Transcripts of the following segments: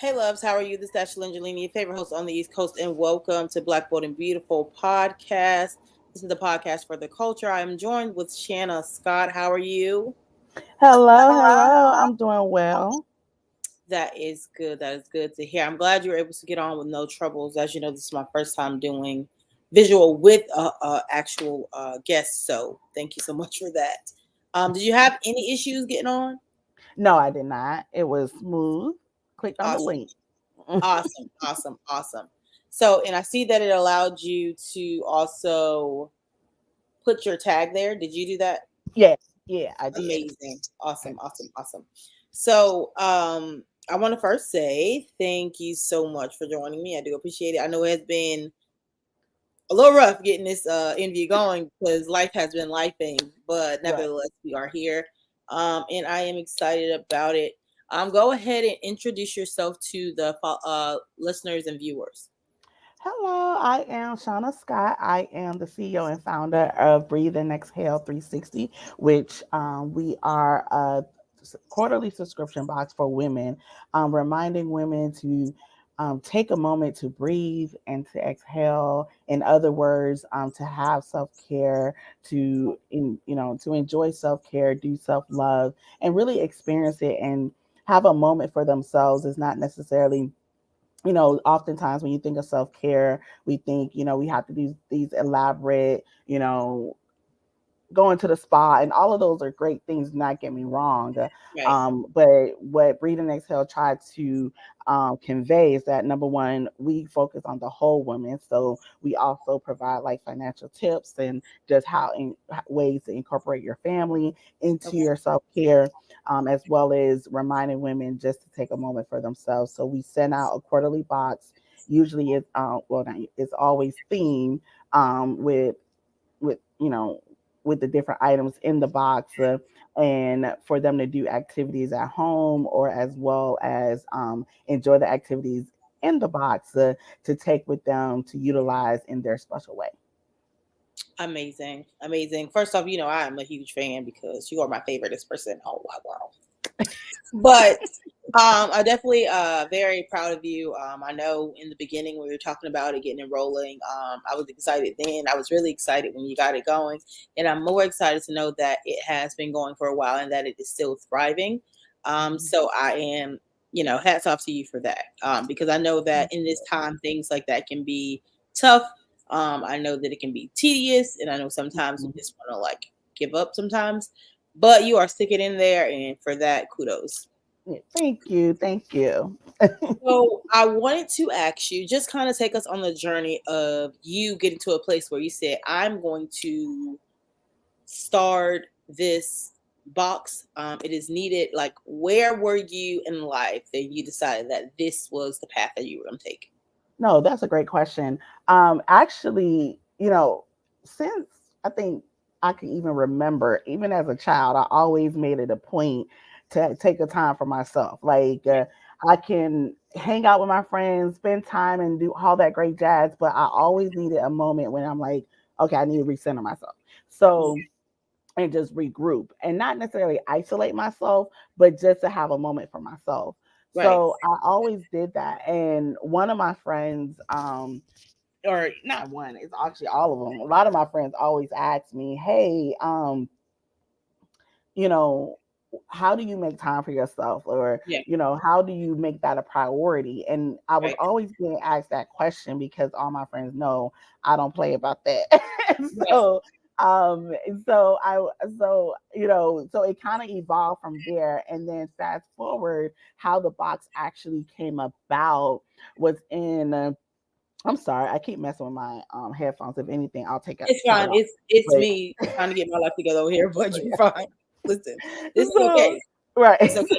Hey loves, how are you? This is Ashley Angelini, your favorite host on the East Coast, and welcome to Black Bold and Beautiful podcast. This is the podcast for the culture. I am joined with Shanna Scott. How are you? Hello, hello. I'm doing well. That is good. That is good to hear. I'm glad you were able to get on with no troubles. As you know, this is my first time doing visual with a actual guest, so thank you so much for that. Did you have any issues getting on? No, I did not. It was smooth. Clicked on the Awesome, link. awesome, awesome, awesome. So, and I see that it allowed you to also put your tag there. Did you do that? Yeah, yeah, I did. Amazing. Awesome. Awesome. Awesome. So, I want to first say thank you so much for joining me. I do appreciate it. I know it has been a little rough getting this interview going because life has been lifing, but Right. nevertheless, we are here. And I am excited about it. Go ahead and introduce yourself to the listeners and viewers. Hello, I am Shauna Scott. I am the CEO and founder of Breathe and Exhale 360, which we are a quarterly subscription box for women, reminding women to take a moment to breathe and to exhale. In other words, to have self care, to enjoy self care, do self love, and really experience it and have a moment for themselves. Is not necessarily, oftentimes when you think of self care, we think, we have to do these elaborate, going to the spa, and all of those are great things. Do not get me wrong. Right. But what Breathe and Exhale tried to convey is that, number one, we focus on the whole woman. So we also provide like financial tips and just ways to incorporate your family into Okay. your self care, as well as reminding women just to take a moment for themselves. So we send out a quarterly box. Usually it's it's always themed, with with you know with the different items in the box, and for them to do activities at home, or as well as enjoy the activities in the box, to take with them to utilize in their special way. Amazing. Amazing. First off, I am a huge fan because you are my favoriteest person in the whole wide world. But I definitely very proud of you. I know in the beginning when we were talking about it getting it rolling, I was excited then. I was really excited when you got it going, and I'm more excited to know that it has been going for a while and that it is still thriving. So I am, hats off to you for that, because I know that in this time things like that can be tough. I know that it can be tedious, and I know sometimes we just want to like give up sometimes. But you are sticking in there, and for that, kudos. Yeah, thank you, thank you. So I wanted to ask you, just kind of take us on the journey of you getting to a place where you said, I'm going to start this box. It is needed. Like, where were you in life that you decided that this was the path that you were going to take? No, that's a great question. Actually, since I think I can even remember, even as a child, I always made it a point to take a time for myself. Like, I can hang out with my friends, spend time, and do all that great jazz, but I always needed a moment when I'm like, okay, I need to recenter myself. Yeah. So, and just regroup and not necessarily isolate myself, but just to have a moment for myself. Right. So I always did that. And one of my friends, or not one, it's actually all of them. A lot of my friends always ask me, hey, you know, how do you make time for yourself? Or, Yeah. how do you make that a priority? And I was Right. always being asked that question because all my friends know I don't play about that. Right. so, so so it kind of evolved from there. And then fast forward, how the box actually came about was in, I'm sorry, I keep messing with my headphones. If anything, I'll It's take it fine. off. It's But me trying to get my life together over here, but you're fine. Listen, this is so okay. right. It's okay.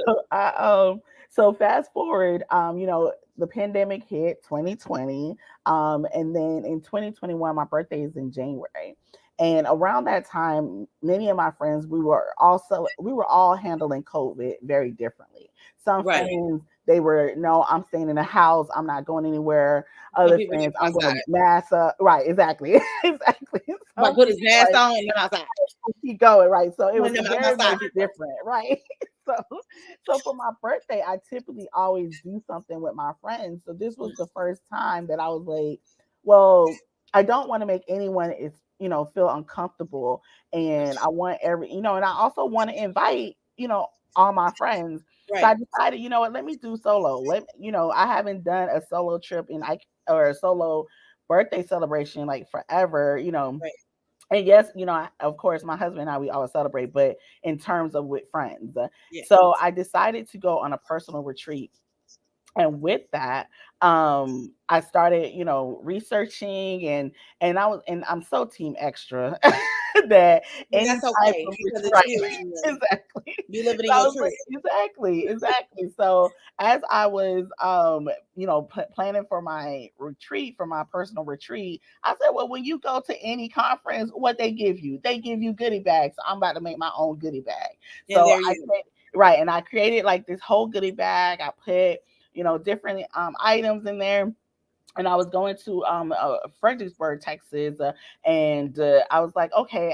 So fast forward, the pandemic hit 2020. And then in 2021, my birthday is in January. And around that time, many of my friends, we were all handling COVID very differently. Some Right. friends, they were, no, I'm staying in the house, I'm not going anywhere. Some Other people friends, just I'm going outside. to mass up. Right, exactly. Exactly. Like Some put his people mask like on and then outside. keep going, right? So it When was them very outside much people. different, right? so so for my birthday, I typically always do something with my friends. So this was the first time that I was like, well, I don't want to make anyone is feel uncomfortable, and I want and I also want to invite all my friends. So I Right. decided, what, let me do solo. I haven't done a solo trip or a solo birthday celebration like forever. Right. And yes, of course, my husband and I, we always celebrate, but in terms of with friends. Yeah. So I decided to go on a personal retreat. And with that, I started, researching, and I'm so team extra that And any that's type okay of because it's right, you and exactly. you living in So I your was truth. like, exactly. So as I was, planning for my retreat, for my personal retreat, I said, well, when you go to any conference, what they give you goodie bags. So I'm about to make my own goodie bag. And So there you go. right, and I created like this whole goodie bag. I put different items in there, and I was going to Fredericksburg, Texas, and I was like, okay,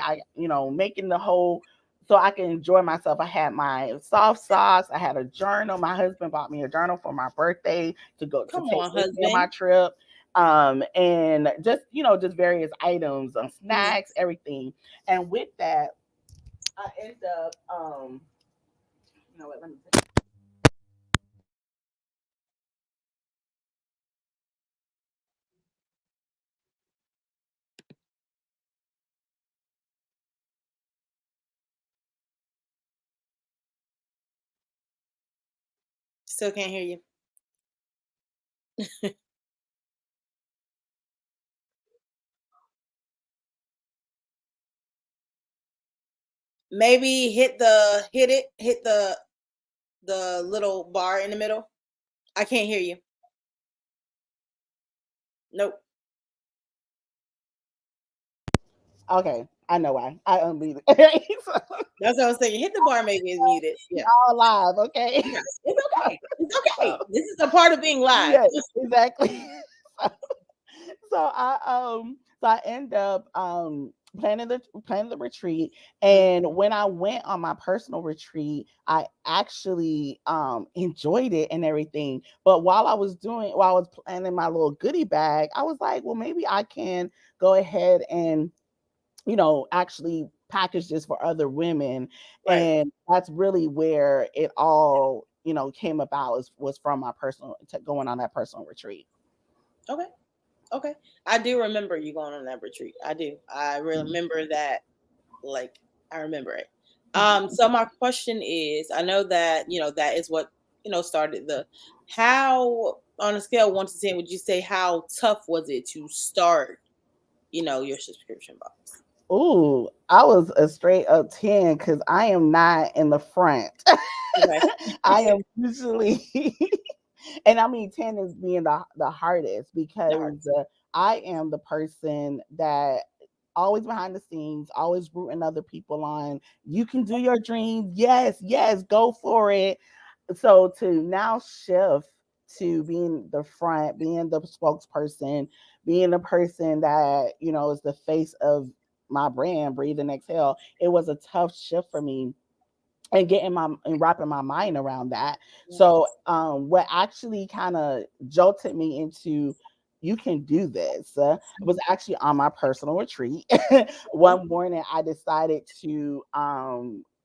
making the whole so I can enjoy myself. I had my soft sauce. I had a journal. My husband bought me a journal for my birthday to go to Come take on, with me on my husband. trip. And just just various items, Mhm. snacks, everything. And with that, I end up what? Let me take. Still can't hear you. Maybe hit the little bar in the middle. I can't hear you. Nope. Okay, I know why. I unmuted. So, That's what I was saying. Hit the bar maybe is muted. we Yeah. all live, okay? Yeah. It's okay. It's So, okay. This is a part of being live. yes, exactly. So, so I end up planning the retreat, Mhm. and when I went on my personal retreat, I actually enjoyed it and everything. But while I was planning my little goodie bag, I was like, well, maybe I can go ahead and actually package this for other women. Right. And that's really where it all, came about was from my going on that personal retreat. Okay. Okay. I do remember you going on that retreat. I do. I remember that. Like, I remember it. So my question is, I know that, that is what, started how on a scale of 1 to 10, would you say how tough was it to start, your subscription box? Ooh, I was a straight up 10 because I am not in the front. Okay. I am usually, and I mean, 10 is being the hardest The because hardest. I am the person that always behind the scenes, always rooting other people on. You can do your dreams. Yes, yes, go for it. So to now shift to being the front, being the spokesperson, being the person that, is the face of my brand, Breathe and Exhale, it was a tough shift for me and wrapping my mind around that. So Yes. what actually kind of jolted me into you can do this was actually on my personal retreat. Okay. One morning I decided to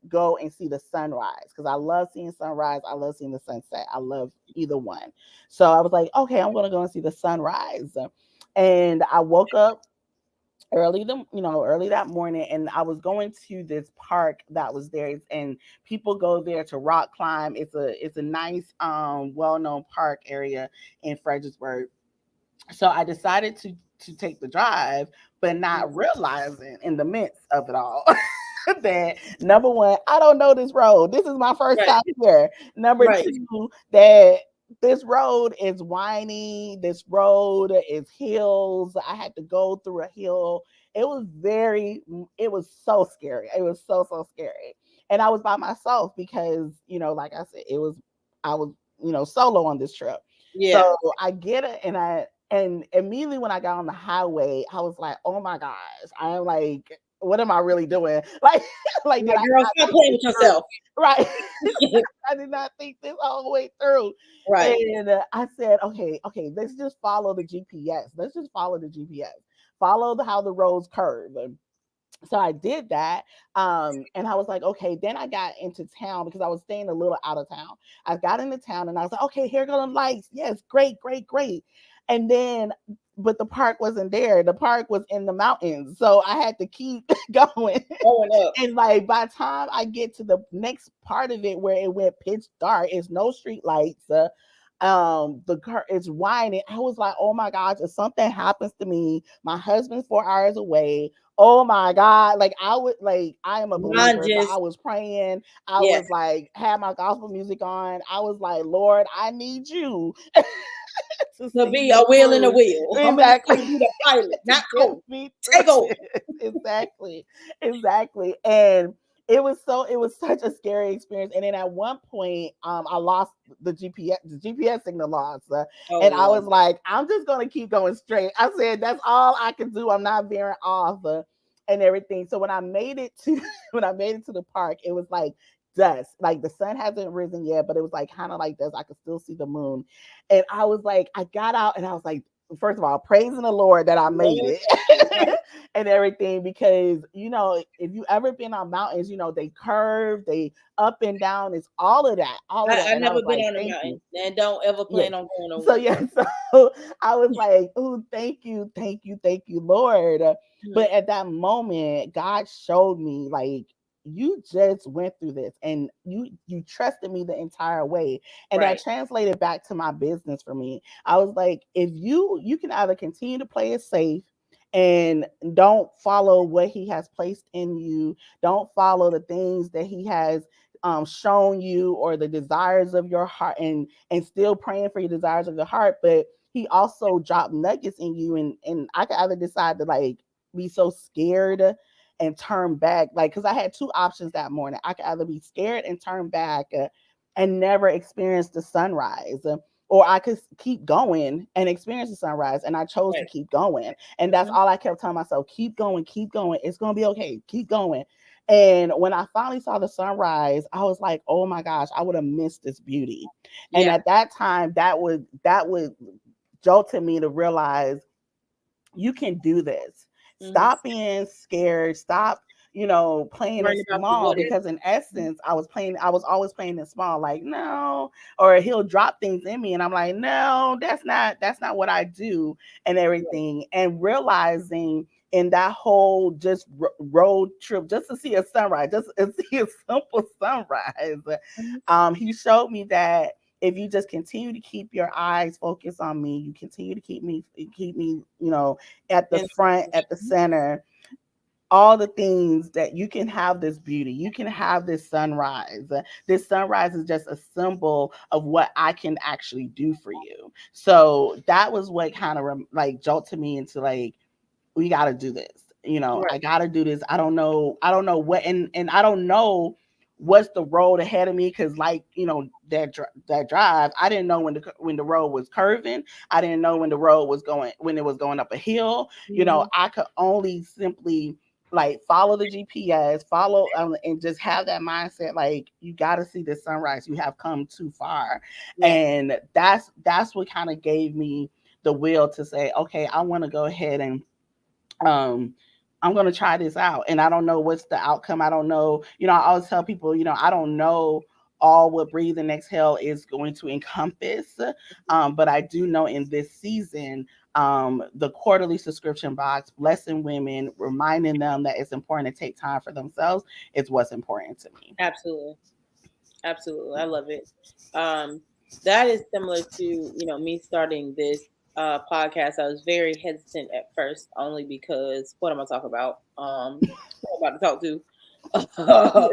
go and see the sunrise because I love seeing sunrise. I love seeing the sunset. I love either one. So I was like, okay, I'm gonna go and see the sunrise. And I woke up early that morning, and I was going to this park that was there, and people go there to rock climb. It's a nice well-known park area in Fredericksburg. So I decided to take the drive, but Mhm. not realizing in the midst of it all that number one, I don't know this road. This is my first Right. time here. Number Right. two, that this road is windy. This road is hills. I had to go through a hill. It was so scary. It was so scary. And I was by myself because, like I said, I was, solo on this trip. Yeah. So I get it, and immediately when I got on the highway, I was like, "Oh my gosh!" I am like, what am I really doing? Like, like did Like, I girl, not stop think playing this with through? yourself. Right. I did not think this all the way through. Right. And I said, okay, let's just follow the GPS. Let's just follow the GPS. Follow how the roads curve. So I did that. And I was like, okay, then I got into town because I was staying a little out of town. I got into town and I was like, okay, here go the lights. Yes, great, great, great. And then, but the park wasn't there. The park was in the mountains. So I had to keep going. Going up. And like by the time I get to the next part of it where it went pitch dark, it's no street lights. The car is whining. I was like, oh my gosh, if something happens to me, my husband's 4 hours away. Oh my God. Like I am a Mine believer. So just, I was praying. I yeah, was like, had my gospel music on. I was like, Lord, I need you to to see be a me wheel in a through. wheel. I'm gonna need you Exactly. to be the pilot, To not get coach. me through Take over. it. Exactly. Exactly. And it was such a scary experience. And then at one point, I lost the GPS signal lost. Oh And I Lord. was like, I'm just gonna keep going straight. I said, that's all I can do. I'm not veering off and everything. So when I made it to when I made it to the park, it was like dusk. Like the sun hasn't risen yet, but it was like kind of like dusk. I could still see the moon. And I was like, I got out and I was like, first of all, praising the Lord that I made Lord, it right. and everything because if you ever been on mountains, they curve, they up and down, it's all of that, all of that. I And I never was been like, on a thank you. mountain and don't ever Yes. plan on going So over. yeah, so I was like, oh, thank you, Lord. Mhm. But at that moment, God showed me like you just went through this and you trusted me the entire way. And that Right. translated back to my business for me. I was like, if you can either continue to play it safe and don't follow what he has placed in you, don't follow the things that he has shown you or the desires of your heart and still praying for your desires of your heart, but he also dropped nuggets in you and I could either decide to like be so scared and turn back, like because I had two options that morning. I could either be scared and turn back and never experience the sunrise, or I could keep going and experience the sunrise. And I chose to Right. keep going. And that's Hmm. all I kept telling myself, keep going, keep going. It's going to be okay. Keep going. And when I finally saw the sunrise, I was like, oh my gosh, I would have missed this beauty. And Yeah. at that time, that would jolted me to realize you can do this. Hmm. Stop being scared. Stop, playing it Worrying about the small what if. because in essence, I was always playing it small, like, no, or he'll drop things in me and I'm like, no, that's not what I do and Right. everything. And realizing in that whole just road trip, just to see a sunrise, just to see a simple sunrise, Mhm. he showed me that if you just continue to keep your eyes focused on me, you continue to keep me, at the And front, at the center, all the things that you can have this beauty, you can have this sunrise. This sunrise is just a symbol of what I can actually do for you. So that was what kind of like jolted me into like, we got to do this. I right. got to do this. I don't know what, and I don't know what's the road ahead of me because like that drive, I didn't know when the road was curving. I didn't know when it was going up a hill. Hmm. I could only simply like follow the GPS, follow and just have that mindset like you got to see the sunrise. You have come too far, Yeah. and that's what kind of gave me the will to say, okay, I want to go ahead and um I'm going to try this out. And I don't know what's the outcome. I don't know. I always tell people, I don't know all what breathe and exhale is going to encompass. But I do know in this season, the quarterly subscription box, blessing women, reminding them that it's important to take time for themselves is what's important to me. Absolutely. Absolutely. I love it. Um, that is similar to, me starting this podcast. I was very hesitant at first, only because what am I talking about? Who am I about to talk to? Yeah.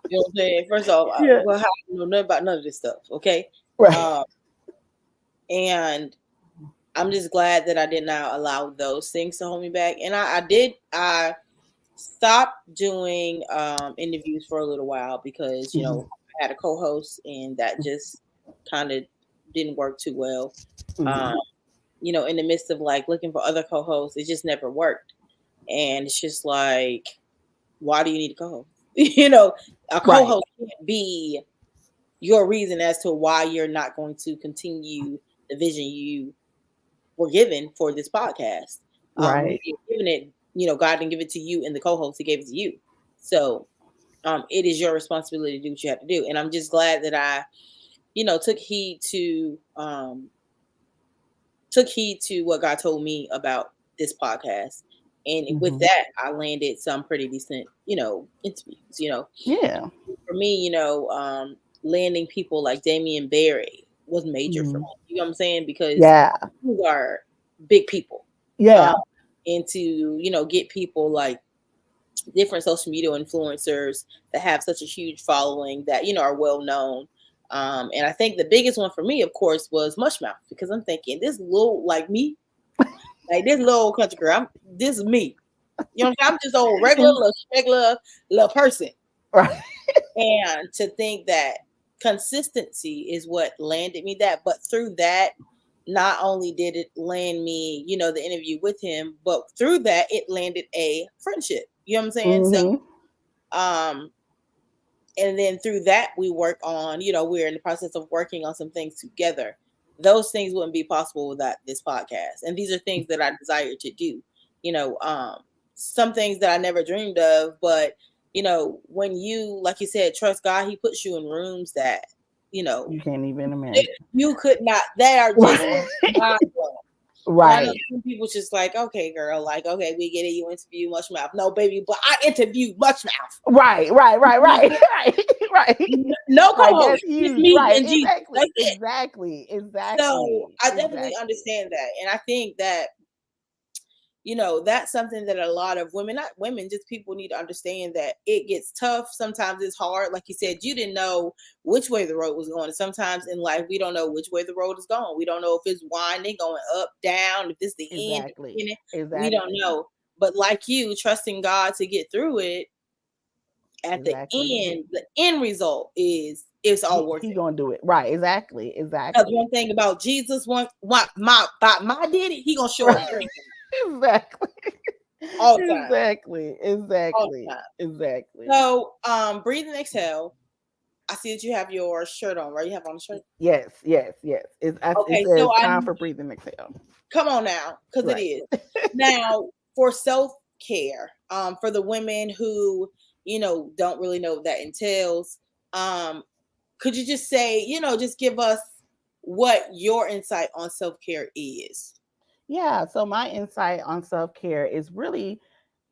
You know what I'm saying? First off, Yeah. well, how I know nothing about none of this stuff, okay? Right. Um, and I'm just glad that I did not allow those things to hold me back. And I stopped doing interviews for a little while because, Mhm. I had a co-host and that just kind of didn't work too well. Um, Mhm. in the midst of like looking for other co-hosts, it just never worked. And it's just like, why do you need a co-host? You know, a Right. co-host can't be your reason as to why you're not going to continue the vision you were given for this podcast. When Right. you're given it, you know, God didn't give it to you and the co-host, he gave it to you. So it is your responsibility to do what you have to do. And I'm just glad that I, you know, took heed to what God told me about this podcast. And with Hmm. that, I landed some pretty decent, you know, interviews. You know, Yeah. for me, you know, landing people like Damian Barry was major for Hmm. me. You know what I'm saying? Because Yeah. these are big people. Um, Yeah. and to, you know, get people like different social media influencers that have such a huge following that, you know, are well known. And I think the biggest one for me, of course, was Mushmouth, because I'm thinking this little like me, like this little country girl, this is me. You know what I'm saying? I'm just a regular little person. Right. And to think that consistency is what landed me that, but through that, not only did it land me, you know, the interview with him, but through that, it landed a friendship. You know what I'm saying? So, Hmm. um, and then through that, we work on, you know, we're in the process of working on some things together. Those things wouldn't be possible without this podcast. And these are things that I desire to do. You know, some things that I never dreamed of, but you know, when you, like you said, trust God, He puts you in rooms that, you know, You can't even imagine. you could not, that are just mind blowing. And I know Right. some people just like, okay, girl, like, okay, we get it, you interview Much Mouth. No, baby, but I interviewed Much Mouth. Right. Right. Right. Right. Right. Right. No Like co-host, that's just huge. me Right. and Jesus. Exactly. That's it. Exactly. So Exactly. I definitely Exactly. understand that. And I think that, you know, that's something that a lot of women, not women, just people need to understand that it gets tough. Sometimes it's hard. Like you said, you didn't know which way the road was going. And sometimes in life, we don't know which way the road is going. We don't know if it's winding, going up, down, if it's the end, the Exactly. beginning. We don't Exactly. know. But like you, trusting God to get through it, at Exactly. the end result is it's all worth He it. gonna do it. Right. Exactly. Because Exactly. one thing about Jesus, one what my did it, he gonna show up Right. for everything Exactly. all the time, Exactly. all the Exactly. time. Exactly. So, breathe and exhale. I see that you have your shirt on, right? You have on the shirt. Yes. Yes. Yes. It Okay, says so I time for breathing exhale. come on now, because it Right. is now for self care. For the women who you know don't really know what that entails. Um, could you just say, you know, just give us what your insight on self care is? Yeah. So my insight on self care is really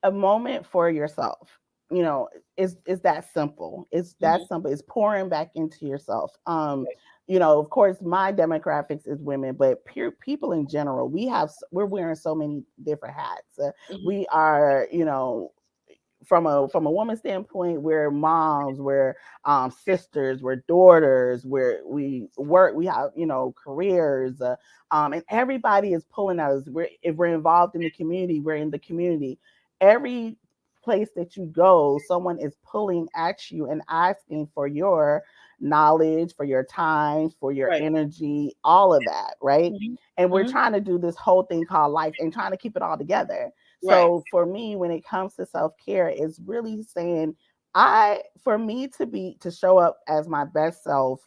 a moment for yourself. You know, is that simple. It's Hmm. that simple. It's pouring back into yourself. You know, of course, my demographics is women, but pure people in general, we're wearing so many different hats. Hmm. We are, you know, from a woman's standpoint, we're moms, we're sisters, we're daughters, we work, we have, you know, careers, and everybody is pulling at us. If we're involved in the community, we're in the community. Every place that you go, someone is pulling at you and asking for your knowledge, for your time, for your Right. energy, all of that, right? Hmm. And we're Hmm. trying to do this whole thing called life and trying to keep it all together. Right. So for me, when it comes to self care, it's really saying, for me to show up as my best self,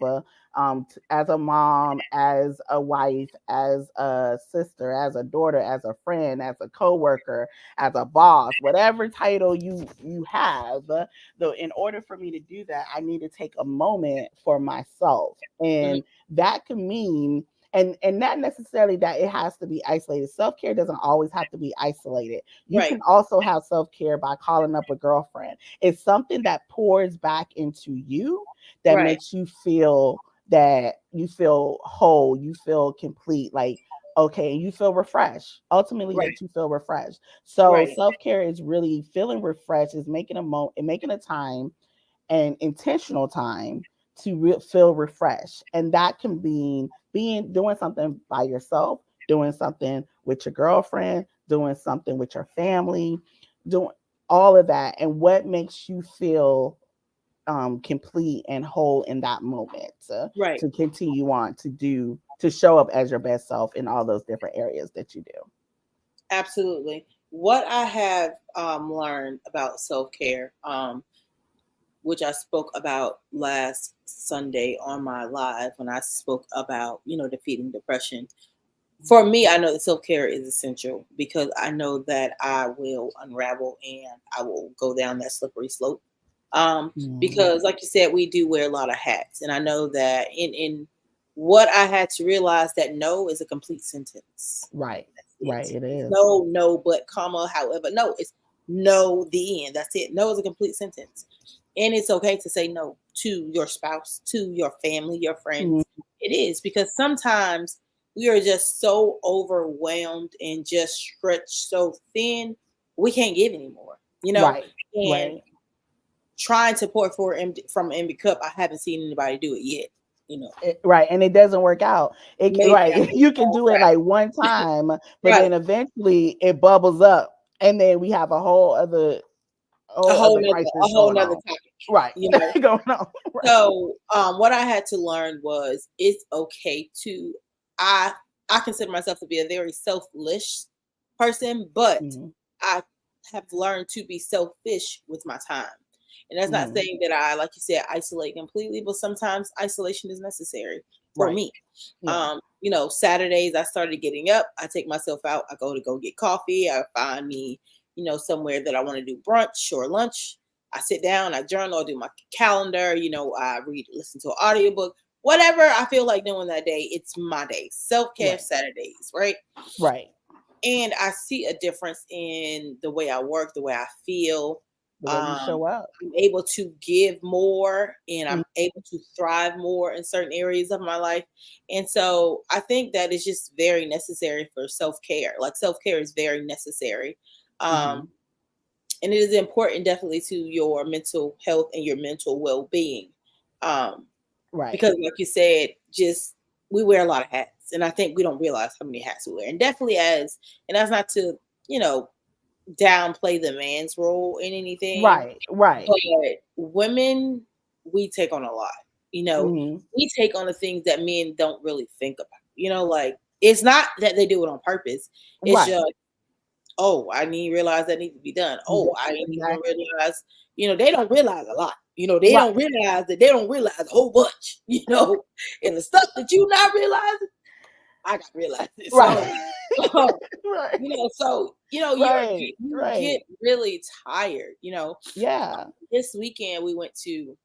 as a mom, as a wife, as a sister, as a daughter, as a friend, as a coworker, as a boss, whatever title you have. Though, in order for me to do that, I need to take a moment for myself, Hmm. and that can mean, and not necessarily that it has to be isolated. Self-care doesn't always have to be isolated. You Right. can also have self-care by calling up a girlfriend. It's something that pours back into you, that Right. makes you feel, that you feel whole, you feel complete, like, okay, and you feel refreshed, ultimately Right. that you feel refreshed. So Right. self-care is really feeling refreshed, is making a and making a time, and intentional time to feel refreshed. And that can be being, doing something by yourself, doing something with your girlfriend, doing something with your family, doing all of that. And what makes you feel complete and whole in that moment, Right. to continue on to show up as your best self in all those different areas that you do. Absolutely. what I have learned about self care, which I spoke about last Sunday on my live when I spoke about, defeating depression. For me, I know that self care is essential because I know that I will unravel and I will go down that slippery slope. Mm, Because, like you said, we do wear a lot of hats, and I know that in what I had to realize that no is a complete sentence. right. That's Right. it. It It's is. no, no, but comma, however, no, it's no, the end. That's it. No is a complete sentence. And it's okay to say no to your spouse, to your family, your Mm, friends. It is because sometimes we are just so overwhelmed and just stretched so thin, we can't give anymore, right. And Right. trying to pour from an empty cup, I haven't seen anybody do it yet, Right, and it doesn't work out. Maybe Right, I will you can fall do it right. like one time, but Right. then eventually it bubbles up, and then we have A whole whole other nother a crisis whole going nother on. topic, Right, you know. going on. Right. So, what I had to learn was it's okay to I I consider myself to be a very selfish person, but Mhm, I have learned to be selfish with my time. And that's not mhm. saying that I, like you said, isolate completely, but sometimes isolation is necessary for Right. me. Yeah. Saturdays I started getting up, I take myself out, I go get coffee, I find me, somewhere that I want to do brunch or lunch. I sit down, I journal, I do my calendar, I read, listen to an audiobook, whatever I feel like doing that day, it's my day. Self-care Right. Saturdays, right? Right. And I see a difference in the way I work, the way I feel. The way you Um, show up. I'm able to give more and Mm, I'm able to thrive more in certain areas of my life. And so I think that is just very necessary for self care. Like self care is very necessary. Um, mhm. and it is important definitely to your mental health and your mental well being. Um, Right. because, like you said, just we wear a lot of hats. And I think we don't realize how many hats we wear. And definitely, and that's not to, you know, downplay the man's role in anything, Right. Right. but women, we take on a lot. You know, Mhm. we take on the things that men don't really think about. Like it's not that they do it on purpose. It's Right. just, oh, I didn't realize that needs to be done. Yeah, Oh, I didn't even exactly. realize. They don't realize a lot. They Right. don't realize that they don't realize a whole bunch. And the stuff that you not realizing, I got realized it. So, Right. um, Right. Right. you get Right. really tired. Yeah. This weekend we went to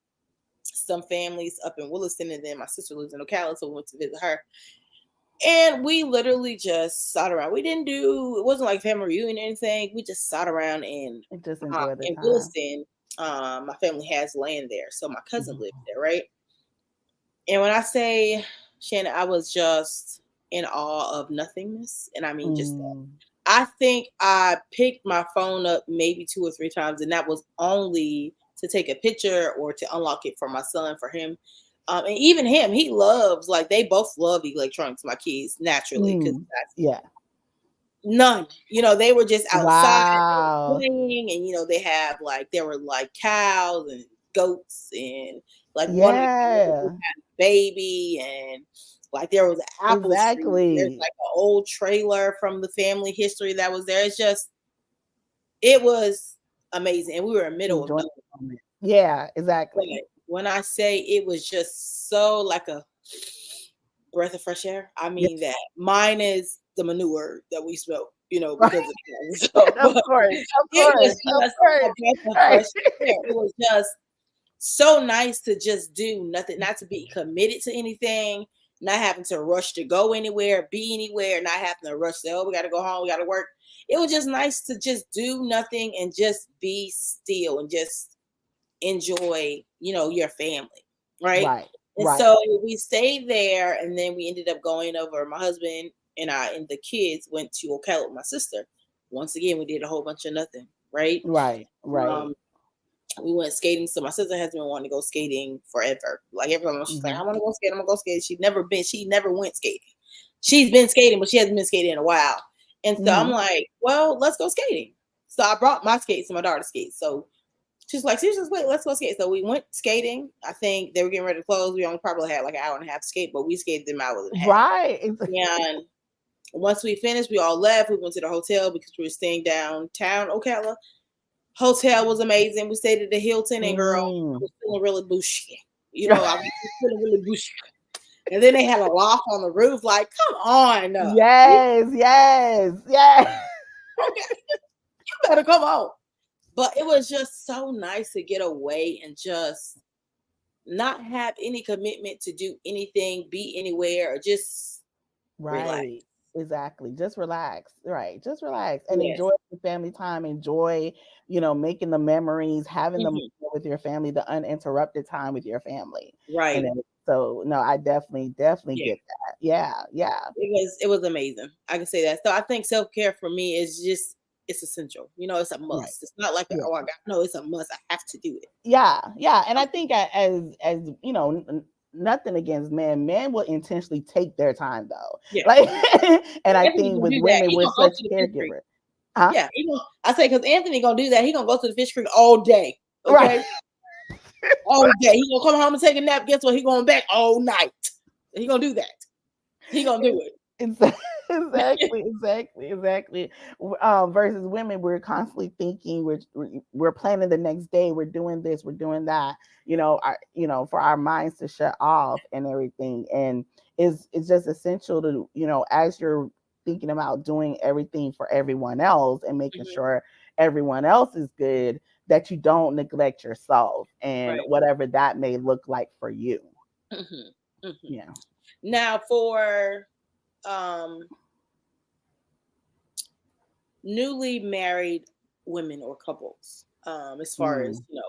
some families up in Williston, and then my sister lives in Ocala, so we went to visit her. And we literally just sat around. We didn't do it wasn't like family reunion or anything. We just sat around and And just enjoy the in time. Williston, my family has land there, so my cousin lived Mhm. there, right? And when I say Shannon, I was just in awe of nothingness, and I mean just that. Mm. I think I picked my phone up maybe 2 or 3 times, and that was only to take a picture or to unlock it for my son, for him. And even him, he loves, like, they both love electronics, my kids, naturally, because Mm. Yeah. none. They were just outside Wow. playing, and they have like there were like cows and goats, and like one of the kids Yeah. had a baby, and like there was an apple tree. There's Exactly. like an old trailer from the family history that was there. It was amazing, and we were in the middle of Enjoy nowhere. the moment. Yeah, But exactly. when I say it was just so like a breath of fresh air, I Yeah. mean that. Mine is the manure that we smell, Right. because of that. So, Of but course. Of it course. was Of just a course. breath of Right. fresh air. It was just so nice to just do nothing, not to be committed to anything, not having to rush to go anywhere, be anywhere, not having to rush to, oh, we got to go home, we got to work. It was just nice to just do nothing and just be still and just enjoy, your family, right? Right. And Right. so we stayed there, and then we ended up going over. My husband and I and the kids went to Ocala with my sister. Once again, we did a whole bunch of nothing, right? Right. Right. Um, we went skating. So my sister has been wanting to go skating forever. Like every time she's like, Mhm. I want to go skate. I'm gonna go skate. She never went skating. She's been skating, but she hasn't been skating in a while. And so I'm Mhm. like, well, let's go skating. So I brought my skates and my daughter skates. So she's like, seriously, wait, let's go skate. So we went skating. I think they were getting ready to close. We only probably had like an hour and a half to skate, but we skated them hours and a half. Right. And Once we finished, we all left. We went to the hotel because we were staying downtown Ocala. Hotel was amazing. We stayed at the Hilton, and girl, I Mm. was feeling really bushy. I was feeling really bushy. And then they had a loft on the roof. Like, come on, Yes, yes, yes. okay, you better come on. But it was just so nice to get away and just not have any commitment to do anything, be anywhere, or just relax. Right. Exactly. Just relax. Right. Just relax and Yes. enjoy the family time. Enjoy, making the memories, having the moment Hmm. with your family, the uninterrupted time with your family. And Right. then, so no, I definitely Yeah. get that. Yeah. Yeah. It was amazing. I can say that. So I think self care for me is just it's essential. It's a Right. must. It's not like Yeah. oh I got no. It's a must. I have to do it. Yeah. Yeah. And I think as nothing against men. Men will intentionally take their time though. Yeah. Like, and I Anthony think gonna with do that. women, He we're gonna go such to the fish creek. caregivers. Huh? Yeah. I say because Anthony gonna do that. He gonna go to the fish creek all day. Right. Okay. All day. He gonna come home and take a nap. Guess what? He going back all night. He gonna do that. He gonna do it. Exactly. Versus women, we're constantly thinking, we're planning the next day, we're doing this, we're doing that. For our minds to shut off and everything, and it's just essential to as you're thinking about doing everything for everyone else and making Hmm. sure everyone else is good, that you don't neglect yourself and Right. whatever that may look like for you. Hmm. Hmm. Yeah. Now for um newly married women or couples, as far as Mm.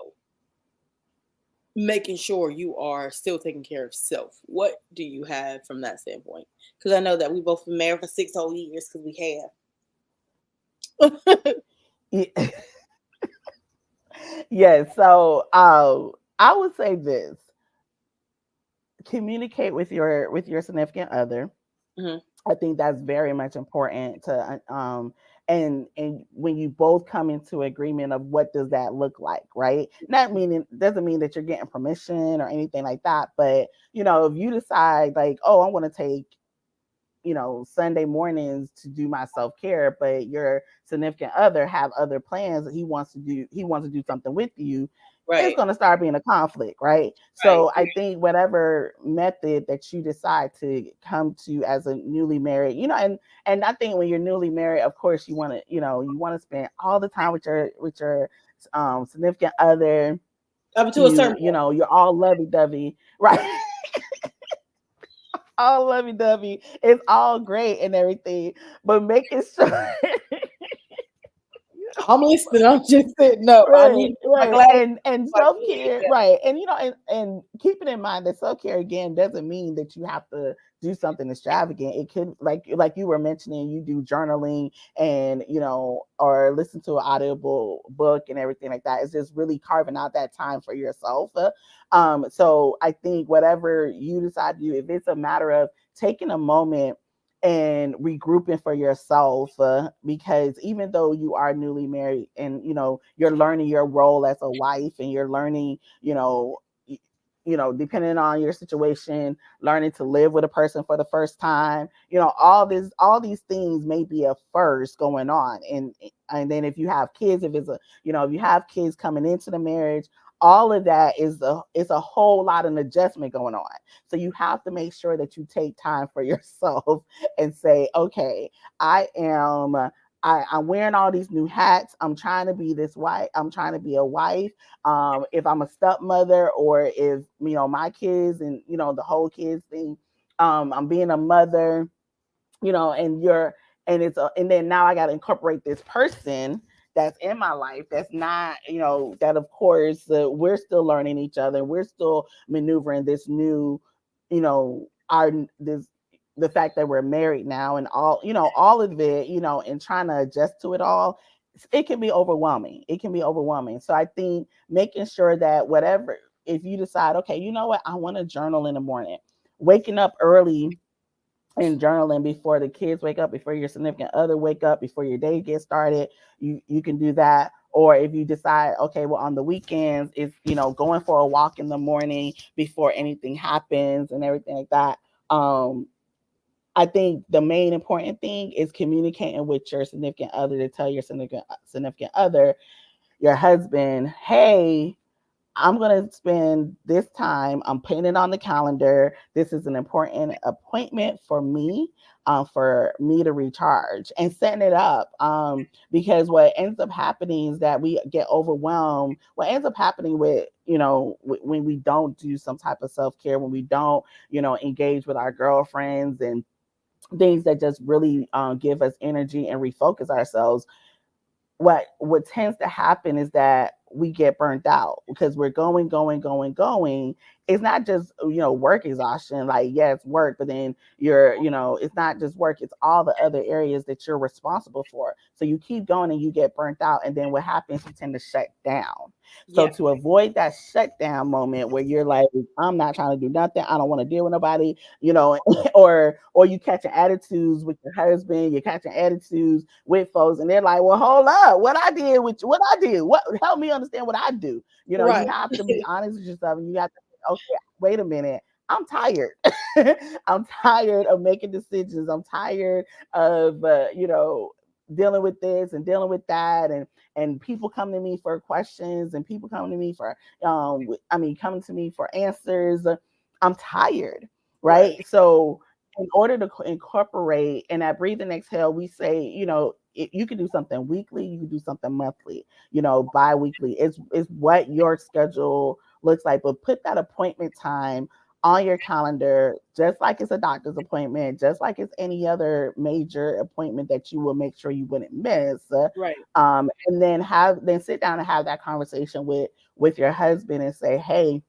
making sure you are still taking care of self, what do you have from that standpoint? Because I know that we both been married for 6 whole years because we have. Yeah. Yes. So I would say this: communicate with your significant other. Hmm. I think that's very much important to and when you both come into agreement of what does that look like, right? Not meaning doesn't mean that you're getting permission or anything like that, but if you decide like, oh, I want to take Sunday mornings to do my self-care, but your significant other have other plans that he wants to do something with you, it's Right. going to start being a conflict, right? Right. So I think whatever method that you decide to come to as a newly married, and I think when you're newly married, of course you want to spend all the time with your significant other. Up to a you certain you point. know you're all lovey-dovey, right? All lovey-dovey. It's all great and everything, but making sure I'm listening. I'm just sitting up. I need right, to put my right, glasses and so I can hear you self-care, better. right, and and keeping in mind that self-care again doesn't mean that you have to do something extravagant. It could, like you were mentioning, you do journaling and or listen to an audible book and everything like that. It's just really carving out that time for yourself. So I think whatever you decide to do, if it's a matter of taking a moment and regrouping for yourself, because even though you are newly married and you're learning your role as a wife, and you're learning, depending on your situation, learning to live with a person for the first time, all these things may be a first going on. And then if you have kids, if you have kids coming into the marriage, all of that is a whole lot of adjustment going on. So you have to make sure that you take time for yourself and say, okay, I am I'm wearing all these new hats. I'm trying to be this wife. I'm trying to be a wife. If I'm a stepmother, or if my kids and the whole kids thing, I'm being a mother, and and then now I got to incorporate this person that's in my life, that's not, that of course, we're still learning each other, we're still maneuvering this new, our this the fact that we're married now, and all of it, and trying to adjust to it all. It can be overwhelming. So I think making sure that whatever, if you decide, okay, you know what, I want to journal in the morning, waking up early and journaling before the kids wake up, before your significant other wake up, before your day gets started, you can do that. Or if you decide, okay, well, on the weekends, it's going for a walk in the morning before anything happens and everything like that. I think the main important thing is communicating with your significant other to tell your significant other, your husband, hey, I'm going to spend this time, I'm putting it on the calendar. This is an important appointment for me to recharge and setting it up. Because what ends up happening is that we get overwhelmed. What ends up happening with, when we don't do some type of self care, when we don't, engage with our girlfriends and things that just really give us energy and refocus ourselves, what tends to happen is that we get burnt out because we're going. It's not just work exhaustion. Like, yeah, it's work, but then it's not just work, it's all the other areas that you're responsible for. So you keep going and you get burnt out, and then what happens, you tend to shut down. So Yeah. to avoid that shutdown moment where you're like, I'm not trying to do nothing, I don't want to deal with nobody, or you catching attitudes with your husband, you're catching attitudes with folks, and they're like, well, hold up, what I did, what, help me understand what I do. You Right. have to be honest with yourself, and you have to say, okay, wait a minute, I'm tired. I'm tired of making decisions. I'm tired of dealing with this and dealing with that, and people come to me for questions, and people come to me for coming to me for answers. I'm tired, Right. right? So in order to incorporate in that breathe and exhale, we say, you can do something weekly, you can do something monthly, bi-weekly. It's what your schedule looks like, but put that appointment time on your calendar, just like it's a doctor's appointment, just like it's any other major appointment that you will make sure you wouldn't miss. Right. And then sit down and have that conversation with your husband and say, hey,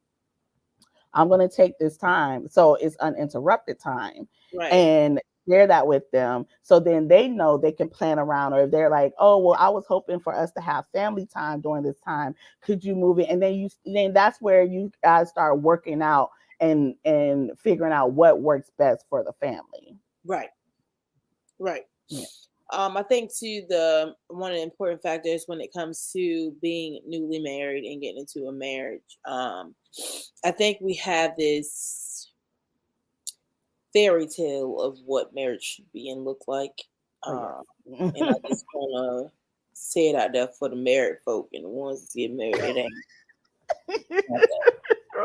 I'm going to take this time. So it's uninterrupted time, Right. and share that with them. So then they know they can plan around. Or if they're like, oh, well, I was hoping for us to have family time during this time. Could you move it? And then that's where you guys start working out and figuring out what works best for the family. Right. Right. Yeah. I think too, the one of the important factors when it comes to being newly married and getting into a marriage, I think we have this fairy tale of what marriage should be and look like. Oh, yes. Um, and I just want to say it out there for the married folk and the ones that get married. It ain't not that.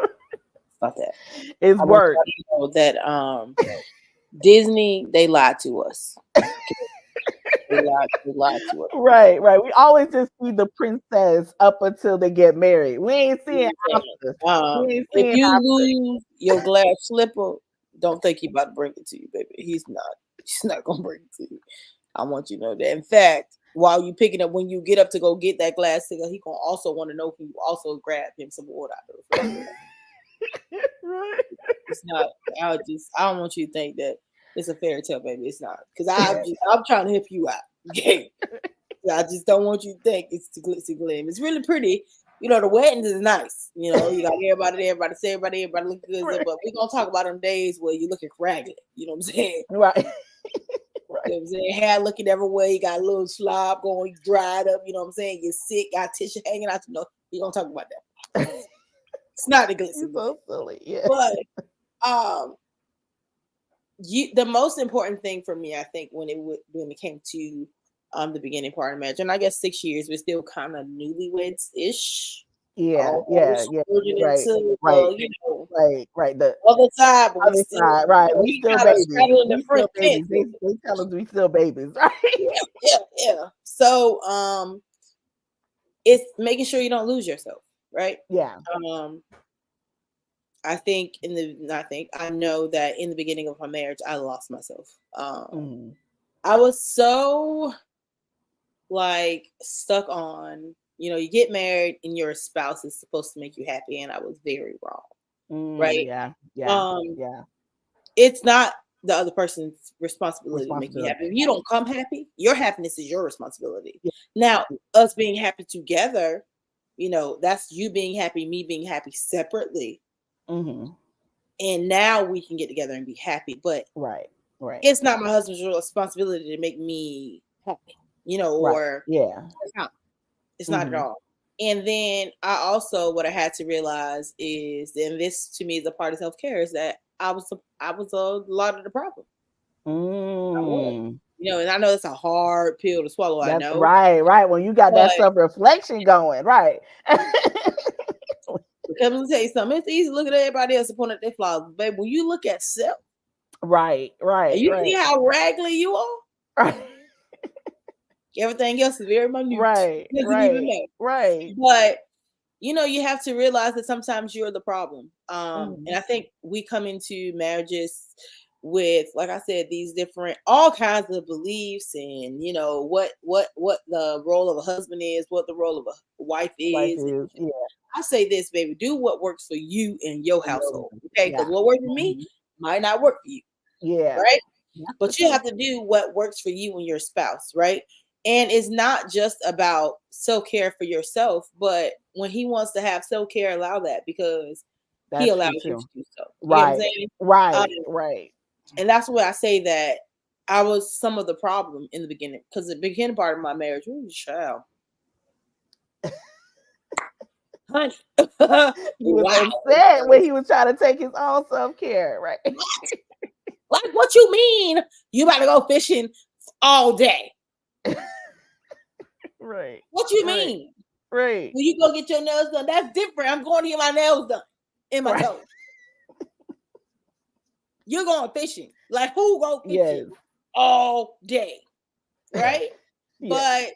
It's not that. It's I want work. y'all to know that Disney, they lied to us. They lied to us. Right, right. We always just see the princess up until they get married. We ain't seeing after. We ain't If seeing you after. lose your glass slipper, don't think he about to bring it to you, baby. He's not. He's not gonna bring it to you. I want you to know that. In fact, while you picking up, when you get up to go get that glass cigar, he gonna also want to know if you also grab him some water out of the refrigerator. Right. It's not. I don't want you to think that it's a fairy tale, baby. It's not. Because I'm trying to help you out. Okay. I just don't want you to think it's the glitzy glam. It's really pretty. The weddings is nice. You got everybody there, everybody look good. Right. But we're gonna talk about them days where you looking ragged. You know what I'm saying? Right. You Right. know what I'm saying? Hair looking everywhere, you got a little slob going, you dried up, you know what I'm saying? You're sick, got tissue hanging out. We're gonna talk about that. It's not the You're glitzy glam. so silly. Yeah. But um the most important thing for me, I think, when it came to the beginning part of marriage, and I guess 6 years, we're still kind of newlyweds ish, Yeah. Yeah. almost Yeah. merging Right. into Right. the Right. Right. The other side, but we other still, side. Right. We we still kind of babies. straddling the We front still fence. babies. They tell us we still babies. Right. Yeah, yeah, yeah. So it's making sure you don't lose yourself, right? Yeah. Um, I know that in the beginning of my marriage, I lost myself. Mm. I was so like stuck on, you get married and your spouse is supposed to make you happy, and I was very wrong, Mm. right? Yeah. Yeah. Um, Yeah. it's not the other person's responsibility to make you happy. Responsibility. If you don't come happy, your happiness is your responsibility. Yeah. Now, us being happy together, that's you being happy, me being happy separately, Mm-hmm. and now we can get together and be happy. But Right. Right. it's not my husband's responsibility to make me happy, Right. or Yeah. it's not. It's not at Mm-hmm. all. And then what I had to realize is, and this to me is a part of self care, is that I was a lot of the problem. I would. Mm. And I know it's a hard pill to swallow. I That's know, right, right. When you got that but self-reflection going, right. because let me tell you something. It's easy looking at everybody else and pointing at their flaws, babe. When you look at self Right, and right, you see right. how raggedy you are, Right, everything else is very minute. right, It doesn't even right, matter. right. But you have to realize that sometimes you're the problem. And Mhm. I think we come into marriages with, like I said, these different, all kinds of beliefs, and what the role of a husband is, what the role of a wife Life is. is, yeah, I say this, baby, do what works for you and your for your household, woman. okay? Because Yeah. what works for me Mhm. might not work for you, Yeah, right? that's the But you truth. have to do what works for you and your spouse, right? And it's not just about self-care for yourself, but when he wants to have self-care, allow that, because he That's allows true you to too. do so. You get what I'm Right, saying? Um, right, right. and that's why I say that I was some of the problem in the beginning, because the beginning part of my marriage, ooh, child, honey, He was wow, upset when he was trying to take his own self-care, right? like what you mean? You about to go fishing all day? Right, What you right, mean? right, When you go get your nails done, that's different. I'm going to get my nails done in my right. toes. You're going fishing. Like who go fishing Yes, all day, right? yes, But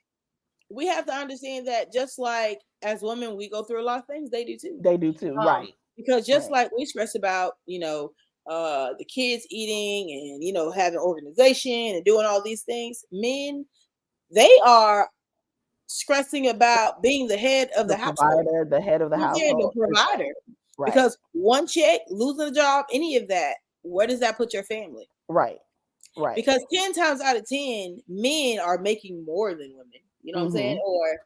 we have to understand that just like as women, we go through a lot of things. They do too. they do too. Right, Because just right. like we stress about, the kids eating and having organization and doing all these things, men, they are stressing about being the head of The the household. provider, the head of the Who's there? The household. provider. Exactly. Right, Because one check, losing a job, any of that, where does that put your family? right, right. Because 10 times out of 10, men are making more than women. You know what I'm saying? Mm-hmm. Or,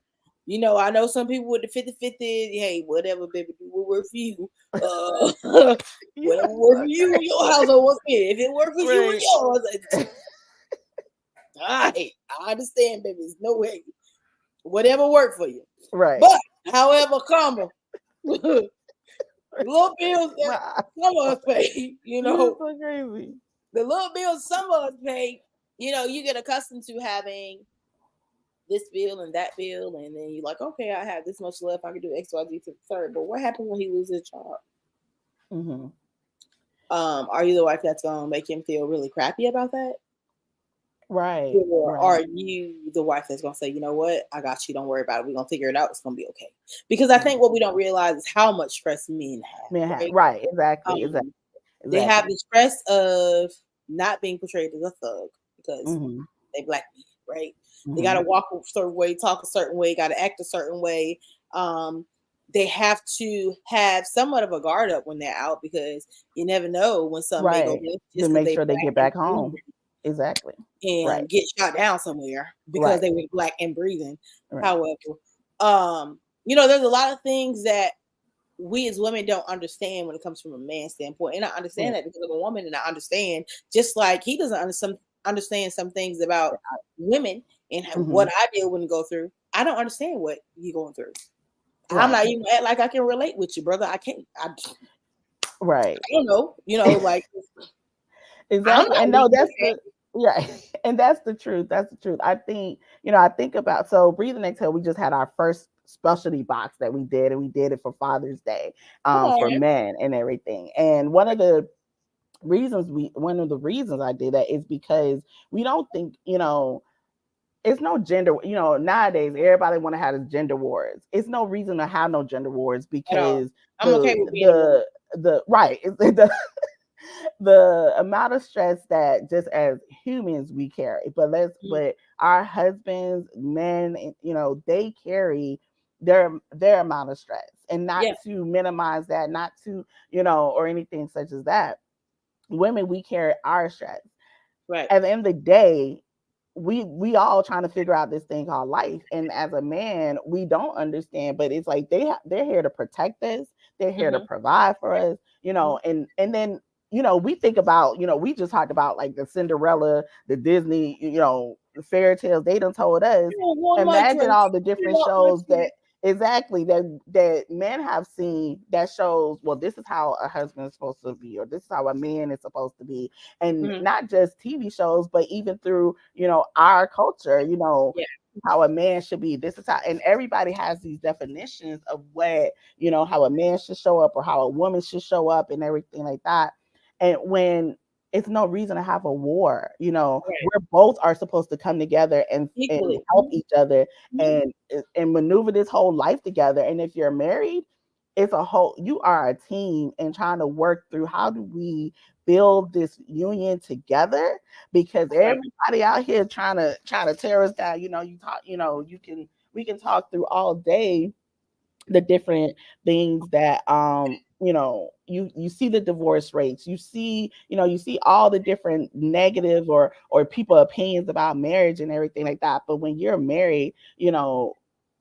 I know some people with the 50-50, hey, whatever, baby, do what work for you. You Whatever are work so for you, your crazy. household work for you. If it work for you and Right. yours, all right, I understand, baby. There's no way. Whatever work for you. Right. But, however, comma, little bills that My, some of us pay, you're so crazy. the little bills some of us pay, you get accustomed to having this bill and that bill, and then you're like, okay, I have this much left. I can do X, Y, Z to the third. But what happens when he loses his job? Mm-hmm. Are you the wife that's gonna make him feel really crappy about that? Right. Or Right. are you the wife that's gonna say, you know what, I got you, don't worry about it. We're gonna figure it out. It's gonna be okay. Because I think Mm-hmm. what we don't realize is how much stress men have, right? Right. Exactly. Exactly. Um, they have Exactly. the stress of not being portrayed as a thug because Mm-hmm. they black men, right? They Mm-hmm. gotta walk a certain way, talk a certain way, gotta act a certain way. Um, they have to have somewhat of a guard up when they're out, because you never know when something may go Right. left To just because make they sure they black get and back home. breathing Exactly. Right. and get shot down somewhere because Right. they were black and breathing. Right. However, there's a lot of things that we as women don't understand when it comes from a man's standpoint. And I understand Right. that because I'm a woman, and I understand just like he doesn't understand some things about women and Mm-hmm. what I deal with and go through. I don't understand what you're going through. I'm Right. not even act like I can relate with you, brother. I can't. Right. I don't know. Like I'm Exactly. not And no, reading that's okay. the yeah, and that's the truth. That's the truth. I think, I think about, so Breathe and Exhale, we just had our first specialty box that we did, and we did it for Father's Day, Come for on. men and everything. And one of the reasons I did that is because we don't think, it's no gender, nowadays everybody want to have this gender wars. It's no reason to have no gender wars, At all. because I'm okay with being a woman. the right, the amount of stress that just as humans we carry, Mhm. but our husbands, men, they carry their amount of stress, and not Yeah, to minimize that, not to, or anything such as that. Women, we carry our stress. right. At the end of the day, we all trying to figure out this thing called life, and as a man we don't understand, but it's like they're here to protect us, they're here to Hmm. provide for us, Hmm. and then, we think about, we just talked about like the Cinderella, the Disney, fairy tales they done told us. You don't want my Imagine dress. all the You different want my shows that dress. exactly, that men have seen that shows, well, this is how a husband is supposed to be, or this is how a man is supposed to be. And Mhm. not just TV shows, but even through, our culture, Yeah. how a man should be. This is how, and everybody has these definitions of what, how a man should show up or how a woman should show up and everything like that. And when it's no reason to have a war, Right. we're both are supposed to come together and Equally. help each other Mhm. and maneuver this whole life together. And if you're married, it's a whole, you are a team and trying to work through how do we build this union together, because Right. everybody out here trying to tear us down. You talk, we can talk through all day the different things that you see the divorce rates, you see all the different negative or people opinions about marriage and everything like that. But when you're married,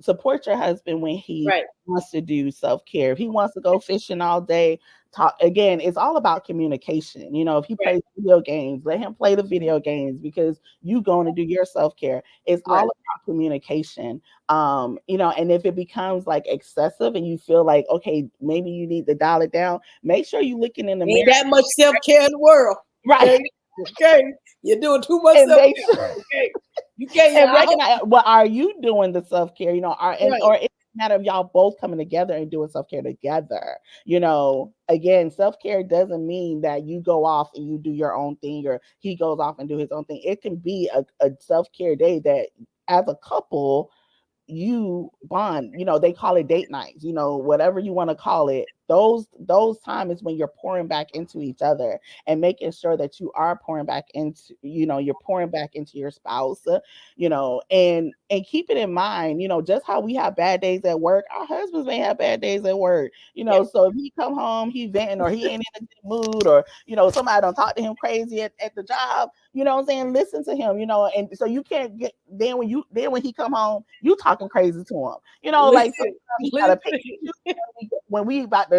support your husband when he Right. wants to do self-care. If he wants to go fishing all day, talk again, it's all about communication. If he Right. plays video games, let him play the video games because you going to do your self-care. It's all Right. about communication. And if it becomes like excessive and you feel like, okay, maybe you need to dial it down, make sure you're looking in the Ain't mirror. that much self care in the world. Right. Okay. Okay. You're doing too much And self make care. sure Okay. You can't. and I hope. recognize, what are you doing the self-care, or Right. it's a matter of y'all both coming together and doing self-care together. Again, self-care doesn't mean that you go off and you do your own thing or he goes off and do his own thing. It can be a self-care day that as a couple you bond. They call it date nights, whatever you want to call it. Those time is when you're pouring back into each other and making sure that you are pouring back into, you're pouring back into your spouse, and keep it in mind, just how we have bad days at work, our husbands may have bad days at work, Yeah. so if he come home, he venting or he ain't in a good mood, or somebody don't talk to him crazy at the job, what I'm saying? Listen to him, and so you can't get then when he come home, you talking crazy to him. Like Listen. sometimes you gotta pick Listen. and choose when we about to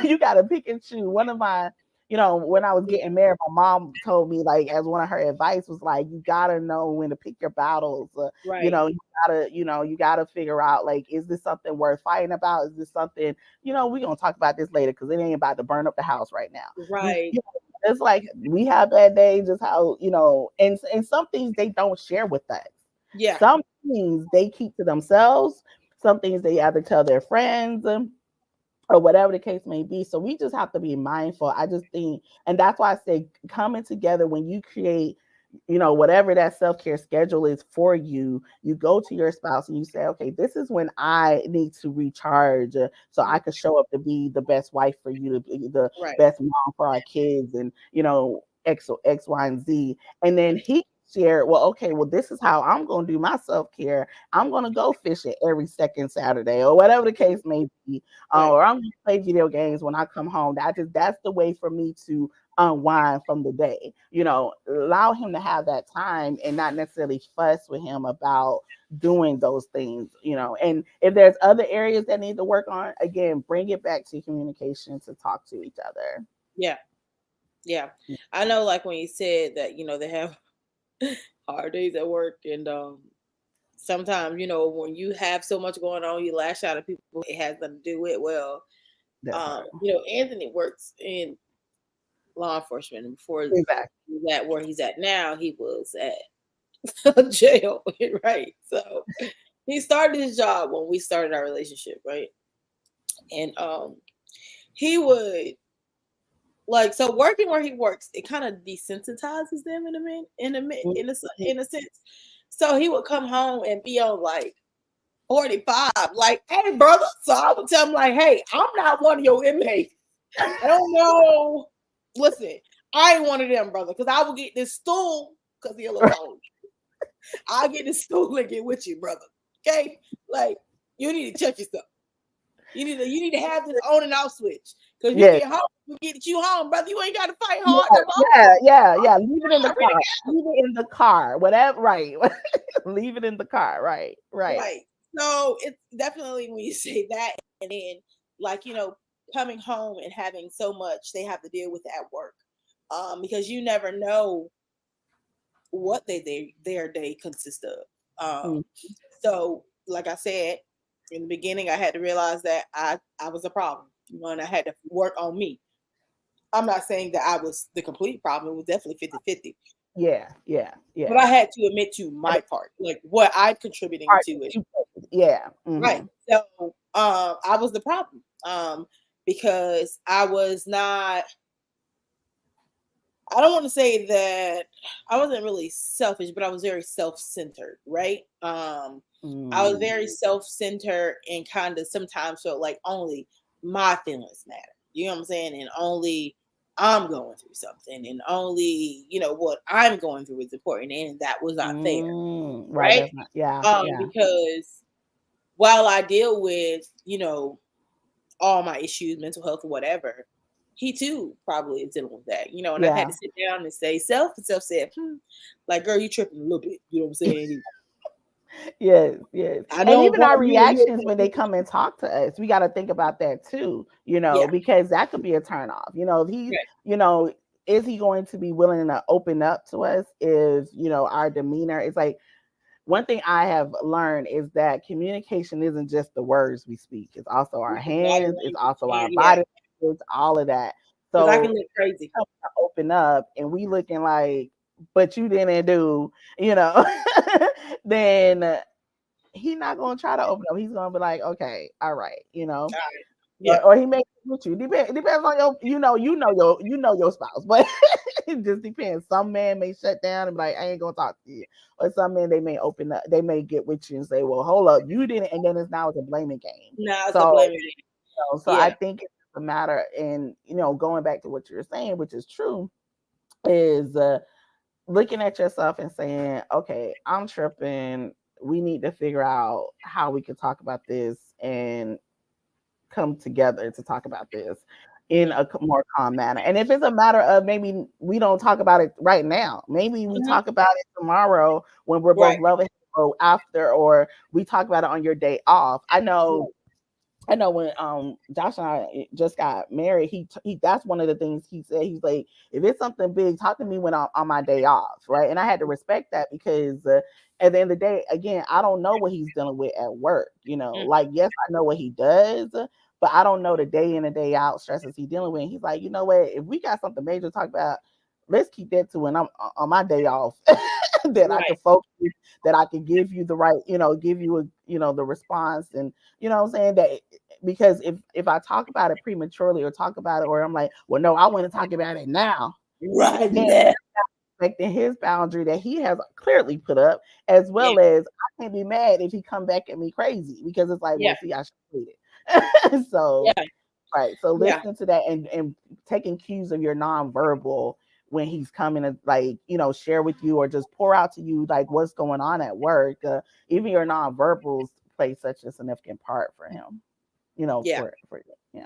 you gotta pick and choose. One of my, when I was Yeah. getting married, my mom told me, like, as one of her advice was like, you gotta know when to pick your battles. Right. You gotta figure out, like, is this something worth fighting about? Is this something, we're gonna talk about this later because it ain't about to burn up the house right now. Right. It's like we have bad days, just how, and some things they don't share with us. Yeah. Some things they keep to themselves. Some things they either tell their friends, or whatever the case may be. So we just have to be mindful. I just think, and that's why I say coming together when you create, whatever that self-care schedule is for you, you go to your spouse and you say, okay, this is when I need to recharge, so I can show up to be the best wife for you, to be the Right. best mom for our kids, and X, Y, and Z. And then he shared, well, okay, well, this is how I'm going to do my self-care. I'm going to go fishing every second Saturday, or whatever the case may be, Right. or I'm going to play video games when I come home. That's the way for me to unwind from the day. Allow him to have that time and not necessarily fuss with him about doing those things. And if there's other areas that need to work on, again, bring it back to communication, to talk to each other. Yeah. Yeah. I know, like when you said that, they have hard days at work, and sometimes, when you have so much going on, you lash out at people. It has nothing to do with, well, That part. Anthony works in law enforcement, and before Exactly. he's at where he's at now, he was at jail, right? So he started his job when we started our relationship, right? And he would, like, so working where he works, it kind of desensitizes them in a min in a min in a sense. So he would come home and be on like 45, like, hey brother. So I would tell him, like, hey, I'm not one of your inmates. I don't know. Listen, I ain't one of them, brother, because I will get this stool because he a little cold. I'll get this stool and get with you, brother. Okay? Like, you need to check yourself. You need to have this on and off switch. Cause you Yeah, get home, you get you home, brother. You ain't gotta fight yeah, hard no more. yeah. Leave it in the I really car. Leave it in the car. Whatever. Right. Leave it in the car. Right. Right. right. So it's definitely when you say that, and then, like, coming home and having so much they have to deal with at work. Because you never know what their day consists of. Mm, So like I said, In the beginning, I had to realize that I was a problem. And I had to work on me. I'm not saying that I was the complete problem. It was definitely 50-50. Yeah, yeah, But I yeah. had to admit to And my the part, like what I'm contributing part to that it. you played. Yeah. Right. Mm-hmm. So I was the problem. Because I was not, I don't want to say that I wasn't really selfish, but I was very self-centered, right? I was Mm. very self-centered and kind of sometimes felt like only my feelings matter. You know what I'm saying? And only I'm going through something, and only what I'm going through is important, and that was not fair, Mm. Right. right? That's not. Yeah. Yeah. Because while I deal with all my issues, mental health or whatever, he too probably is dealing with that, and I had Yeah. to sit down and say, and self said, like, girl, you tripping a little bit. You know what I'm saying? Yes, yes. I And know even part our of you, reactions when they come and talk to us, we got to think about that too, yeah, because that could be a turn off. If he's, right, is he going to be willing to open up to us? Is, our demeanor? It's like one thing I have learned is that communication isn't just the words we speak, it's also our it's the body hands, it's language, also our and yeah, body language, all of that. because I So can look crazy. open up and we looking like, but you didn't do, then he not gonna try to open up. He's gonna be like, okay, all right, All right. Yeah, or he may with you. Depends on your, your spouse, but it just depends. Some man may shut down and be like, I ain't gonna talk to you, or some men they may open up, they may get with you and say, well, hold up, you didn't, and then it's a blaming game. now it's a So, blaming game. I Yeah, think it's a matter, and going back to what you're saying, which is true, is looking at yourself and saying, okay, I'm tripping. We need to figure out how we can talk about this and come together to talk about this in hmm a more calm manner. And if it's a matter of maybe we don't talk about it right now, maybe we hmm talk about it tomorrow when we're both right, loving, or after, or we talk about it on your day off. right, I know when Josh and I just got married, he that's one of the things he said. He's like, if it's something big, talk to me when I'm on my day off, right? And I had to respect that because at the end of the day, again, I don't know what he's dealing with at work. mm, Like, yes, I know what he does, but I don't know the day in and day out stresses he's dealing with. And he's like, you know what? If we got something major to talk about, let's keep that to when I'm on my day off, that I right, can focus, that I can give you the right, give you the response, and what I'm saying, that because if I talk about it prematurely or talk about it, or I'm like, well, no, I want to talk about it now, right then now. respecting his boundary that he has clearly put up, as Yeah, well as I can't be mad if he come back at me crazy, because it's like, yeah, well, see, I should have waited. So yeah, right, so yeah, listening to that, and taking cues of your nonverbal when he's coming to, like, share with you or just pour out to you like what's going on at work. Even your nonverbals play such a significant part for him, yeah, for yeah.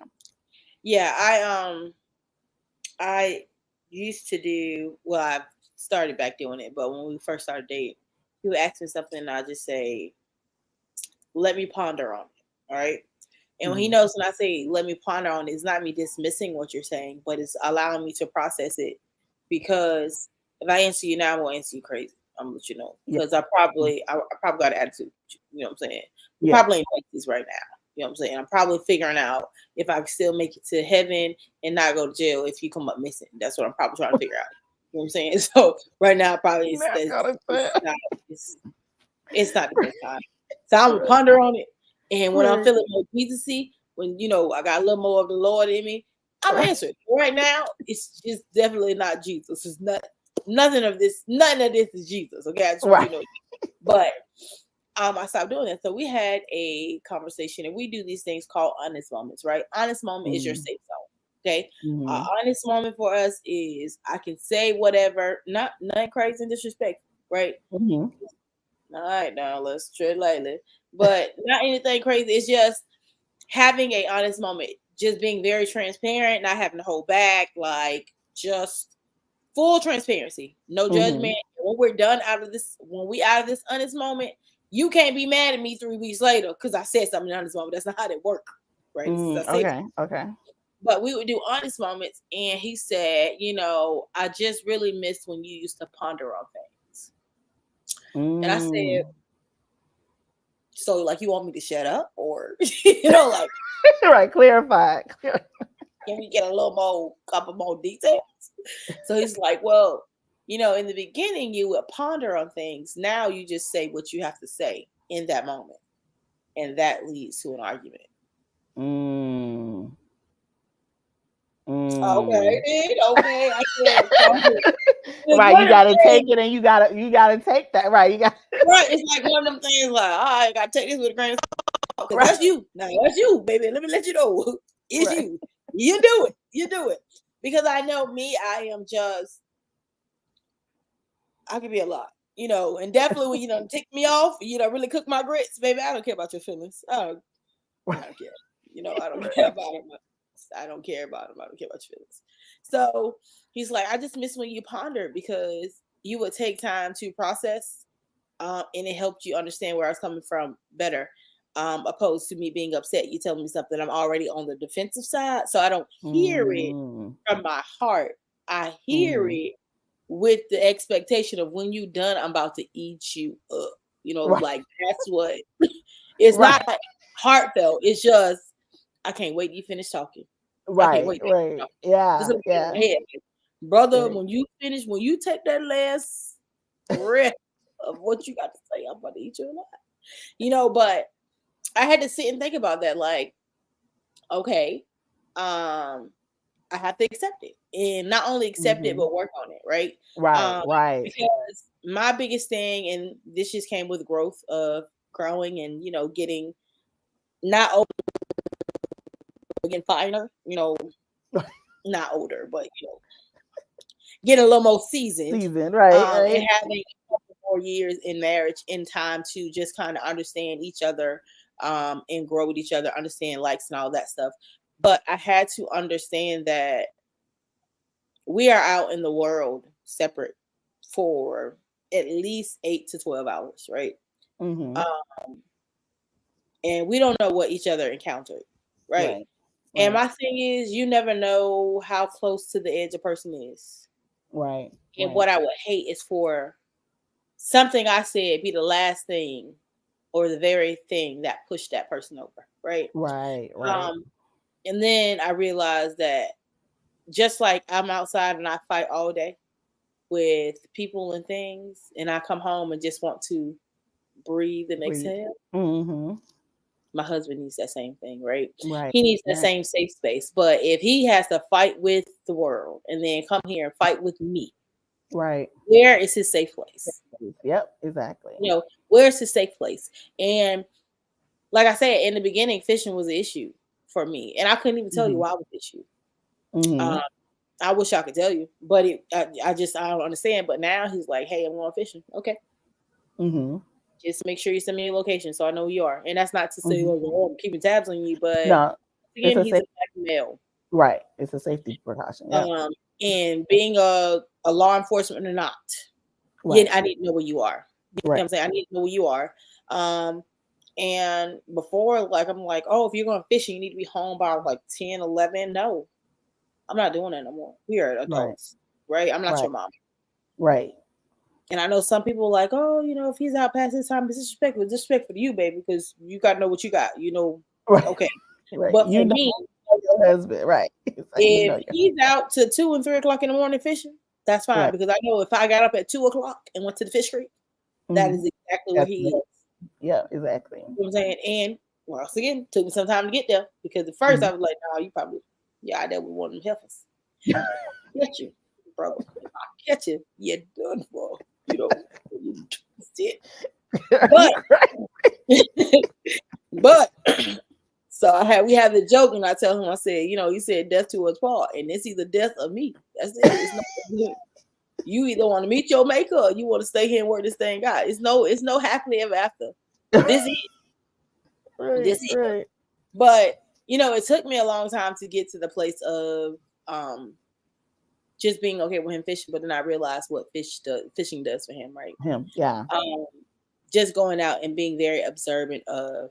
yeah. I used to do, well, I started back doing it, but when we first started dating, he would ask me something and I just say, let me ponder on it. All right. And when he Mm, knows when I say let me ponder on it, it's not me dismissing what you're saying, but it's allowing me to process it. Because if I answer you now, I won't answer you crazy. I'm gonna let you know. yeah. Because I probably got an attitude. You know what I'm saying? We Yeah. probably ain't like this right now. You know what I'm saying? I'm probably figuring out if I can still make it to heaven and not go to jail if you come up missing. That's what I'm probably trying to figure out. You know what I'm saying? So right now, probably Not gonna say. it's, it's not the best time. So I'm gonna Right. ponder on it. And when I'm Right. feeling more Jesus-y, when I got a little more of the Lord in me, I'm Right. answering. Right now, it's just definitely not Jesus. It's not none of this is Jesus. Okay, I just want you Right. to know. But I stopped doing that. So we had a conversation, and we do these things called honest moments, right? Honest moment is your Mm, safe zone. Okay. mm, Honest moment for us is I can say whatever, not nothing crazy and disrespectful, right? mm, All right, now let's tread lightly, but not anything crazy. It's just having a honest moment, just being very transparent, not having to hold back, like just full transparency, no mm, judgment. When we're done out of this, when we out of this honest moment, you can't be mad at me 3 weeks later because I said something in honest moment. That's not how that work, right? This is I said, okay. Okay. but we would do honest moments, and he said, I just really missed when you used to ponder on things, and I said, Mm, So like, you want me to shut up, or you know, like, Right, clarify. can we get a little more, couple more details? So he's like, well, in the beginning you would ponder on things. Now you just say what you have to say in that moment, and that leads to an argument. Mm. Okay, Mm. dude. Okay, I said, so it's Right, one you of them gotta take things. it and you gotta take that. Right, you got Right, it's like one of them things. Like, all right, I gotta take this with a grain of salt, because right, that's you. Now that's you, baby. Let me let you know, it's right, you. You do it. You do it. Because I know me. I am just. I can be a lot. And definitely when tick me off, really cook my grits, baby. I don't care about your feelings. I don't care. I don't care about them. I don't care about them. I don't care about your feelings. So he's like, I just miss when you ponder, because you would take time to process, and it helped you understand where I was coming from better, opposed to me being upset. You tell me something, I'm already on the defensive side, so I don't hear it mm, from my heart. I hear mm, it with the expectation of, when you done, I'm about to eat you up. right, Like, that's what. It's right, not heartfelt. It's just, I can't wait till you finish talking. I can't right, wait till you finish right, talking. This yeah, is in yeah, my head. Brother, right, when you finish, when you take that last breath of what you got to say, I'm about to eat you alive. But I had to sit and think about that. Like, okay, um, I have to accept it, and not only accept it, hmm, but work on it, right? right, Um, right, because my biggest thing, and this just came with growth of growing, and getting not older, getting finer, not older, but getting a little more seasoned, season, right, and right, having a couple more years in marriage, in time to just kind of understand each other, and grow with each other, understand likes and all that stuff. But I had to understand that we are out in the world separate for at least 8 to 12 hours, right? hmm, Um, and we don't know what each other encountered, right? right, And right, my thing is, you never know how close to the edge a person is. right, And right, what I would hate is for something I said be the last thing, or the very thing that pushed that person over, right? right, right, Um, and then I realized that, just like I'm outside and I fight all day with people and things, and I come home and just want to breathe and breathe, exhale, hmm, my husband needs that same thing, right? right, He needs that right, same safe space. But if he has to fight with the world and then come here and fight with me, right, where is his safe place? yep, exactly, Where's his safe place? And like I said in the beginning, fishing was an issue for me, and I couldn't even tell you hmm, why it was an issue. hmm, Um, I wish I could tell you, but I don't understand. But now he's like, "Hey, I'm going fishing. Okay, hmm, just make sure you send me your location so I know who you are." And that's not to say, hmm, "Oh, I'm keeping tabs on you," but no, it's again, a he's a safe, black male. right, it's a safety precaution, yep, Um, and being a law enforcement or not, yeah, right, I need to know where you are. You know what right, I'm saying? I need to know where you are. Um, and before, like, I'm like, oh, if you're going fishing, you need to be home by like 10, 11. No, I'm not doing that no more. We are right, adults, right? I'm not right, your mom. right, And I know some people are like, oh, if he's out past his time, it's disrespectful. Disrespectful to you, baby, because you got to know what you got. right, Okay. right, But you for know me, your husband, right, it's like you if know your he's out to 2 and 3 o'clock in the morning fishing, that's fine, right, because I know if I got up at 2 o'clock and went to the fish creek, that hmm, is exactly where that's he the, is. yeah, exactly, You know what I'm saying? And once again, took me some time to get there, because at first hmm. I was like, no, you probably, yeah, I dealt with one of them heifers. Catch you, brother. If I catch you, you're done for. You twisted. But, but, so we have the joke, and I tell him, I said, you said death to us part, and it's either death or me. That's it. It's not. You either want to meet your maker, or you want to stay here and work this thing out. It's no happily ever after. This is Right, this is. right, But it took me a long time to get to the place of um just being okay with him fishing, but then I realized what fishing does for him, right? him, yeah, Um, just going out and being very observant of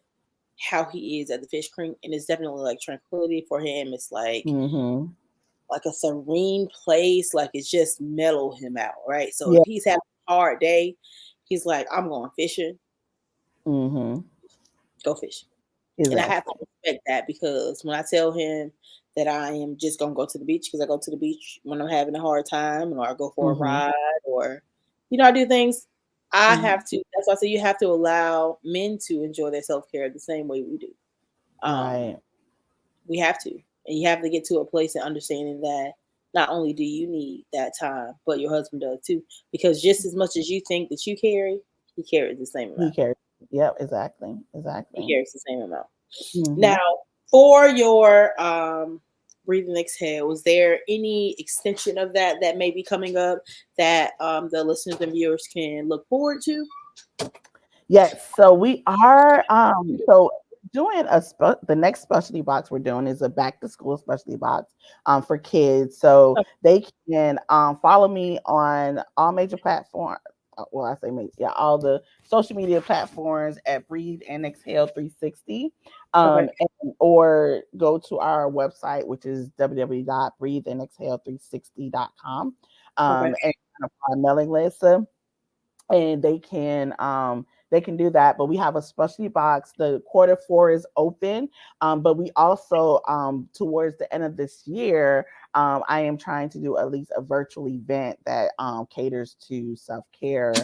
how he is at the fish creek, and it's definitely like tranquility for him. It's hmm, like a serene place, like it's just mellow him out, right? So yeah, if he's having a hard day, he's like, I'm going fishing. hmm, go fishing. And I have to Exactly. respect that because when I tell him that I am just gonna go to the beach because I go to the beach when I'm having a hard time, or I go for a Hmm. ride, or I do things. I Hmm. have to. That's why I say you have to allow men to enjoy their self care the same way we do. Um, Right. we have to, and you have to get to a place of understanding that not only do you need that time, but your husband does too. Because just as much as you think that you carry, he carries the same He amount. cares. Yep. Exactly. He Exactly. carries the same amount. Hmm. Now, for your breathing exhale, was there any extension of that that may be coming up that the listeners and viewers can look forward to? Yes, so we are doing the next specialty box we're doing is a back to school specialty box for kids. So they can follow me on all major platforms. Well, I say major, yeah, all the social media platforms at Breathe and Exhale 360. Okay. Or go to our website, which is www.breatheandexhale360.com. Okay. And sign up for our mailing list. And they can do that, but we have a specialty box. The quarter 4 is open, but we also towards the end of this year, I am trying to do at least a virtual event that caters to self-care,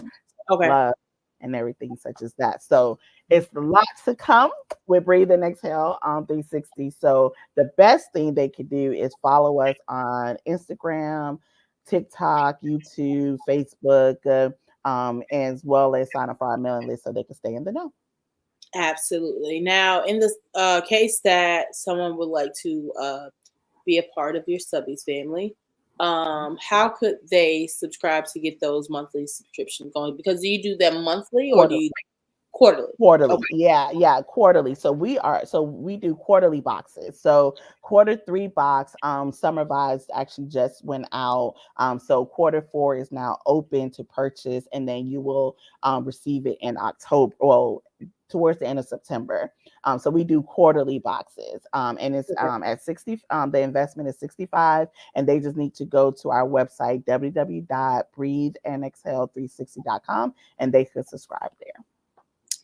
Okay. love, and everything such as that. So it's a lot to come with Breathe and Exhale 360. So the best thing they could do is follow us on Instagram, TikTok, YouTube, Facebook, as well as sign up for our mailing list so they can stay in the know. Absolutely. Now, in the case that someone would like to be a part of your Subbies family, how could they subscribe to get those monthly subscriptions going? Because do you do them monthly or do Quarter you quarterly? Okay. Quarterly. Yeah, yeah, quarterly. So we do quarterly boxes. So quarter 3 box, Summer Vibes actually just went out. So quarter 4 is now open to purchase, and then you will receive it in October. Well, towards the end of September. So we do quarterly boxes. And it's Okay. at 60, the investment is 65, and they just need to go to our website, www.breatheandexhale360.com, and they could subscribe there.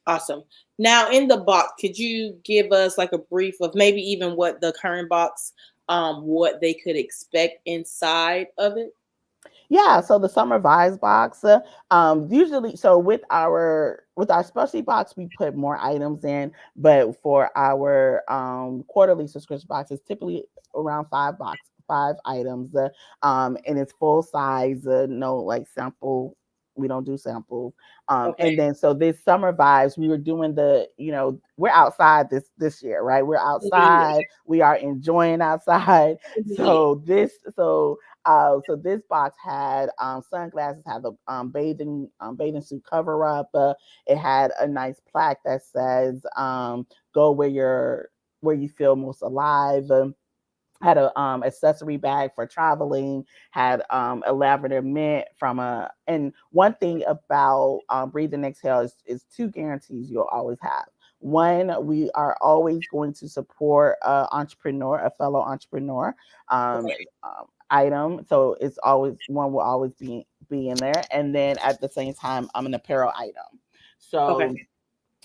Awesome. Now, in the box, could you give us like a brief of maybe even what the current box, what they could expect inside of it? Yeah, so the summer vibes box, usually, so with our specialty box, we put more items in, but for our quarterly subscription box, it's typically around 5 items, and it's full size, no like sample. We don't do samples. Okay. And then so this summer vibes, we were doing we're outside this year, right? We're Mhm. outside. We are enjoying outside. Mhm. So this box had sunglasses, had the bathing suit cover up. It had a nice plaque that says "Go where you feel most alive." Had a accessory bag for traveling. Had a lavender mint from a. And one thing about Breathe and Exhale is two guarantees you'll always have. One, we are always going to support a fellow entrepreneur. Um, Okay. Item, so it's always one will always be in there, and then at the same time, I'm an apparel item. Okay. So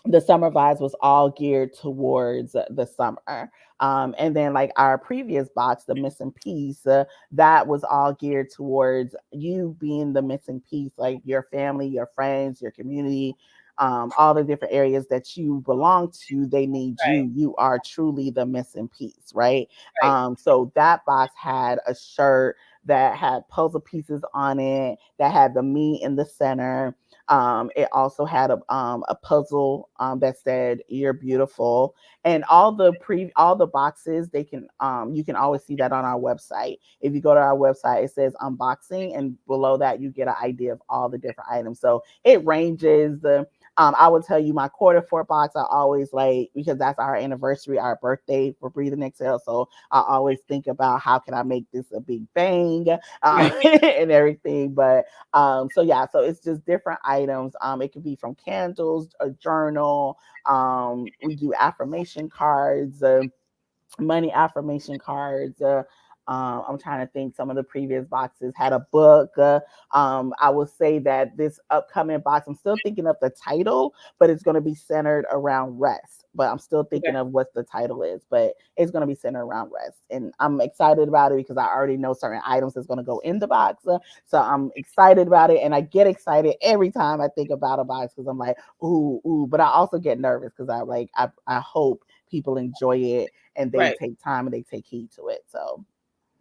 the summer vibes was all geared towards the summer. And then like our previous box, the missing piece, that was all geared towards you being the missing piece, like your family, your friends, your community, all the different areas that you belong to, they need Right. you. You are truly the missing piece, right? Right. So that box had a shirt that had puzzle pieces on it, that had the me in the center. It also had a puzzle that said "You're beautiful," and all the boxes they can you can always see that on our website. If you go to our website, it says unboxing, and below that you get an idea of all the different items. So it ranges. I will tell you my quarter 4 box. I always like because that's our anniversary, our birthday for Breathe and Exhale. So I always think about how can I make this a big bang Right. and everything. But so yeah, so it's just different items. It could be from candles, a journal. We do affirmation cards, money affirmation cards. I'm trying to think. Some of the previous boxes had a book. I will say that this upcoming box, I'm still thinking of the title, but it's going to be centered around rest. But I'm still thinking Okay. of what the title is, but it's going to be centered around rest. And I'm excited about it because I already know certain items that's going to go in the box. So I'm excited about it. And I get excited every time I think about a box because I'm like, ooh, ooh. But I also get nervous because I hope people enjoy it and they Right. take time and they take heed to it. So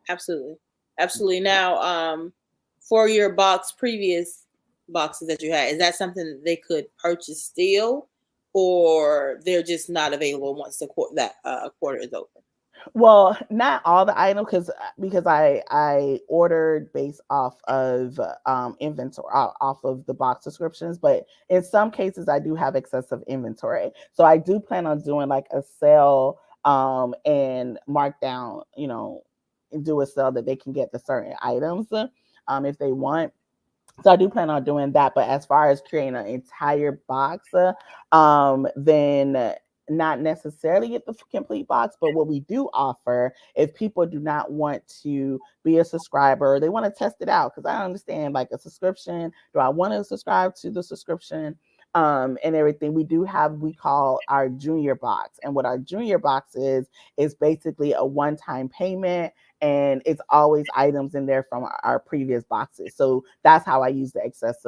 Absolutely. Absolutely. Now, for your previous boxes that you had, is that something that they could purchase still, or they're just not available once that quarter is open? well, not all the items because I ordered based off of inventory off of the box descriptions, but in some cases I do have excessive inventory. So I do plan on doing like a sale and mark down, and do a sale that they can get the certain items if they want. So I do plan on doing that. But as far as creating an entire box, then not necessarily get the complete box. But what we do offer, if people do not want to be a subscriber, they want to test it out. Because I understand like a subscription. Do I want to subscribe to the subscription? And everything we do have, we call our junior box. And what our junior box is basically a one-time payment, and it's always items in there from our previous boxes. So that's how I use the excess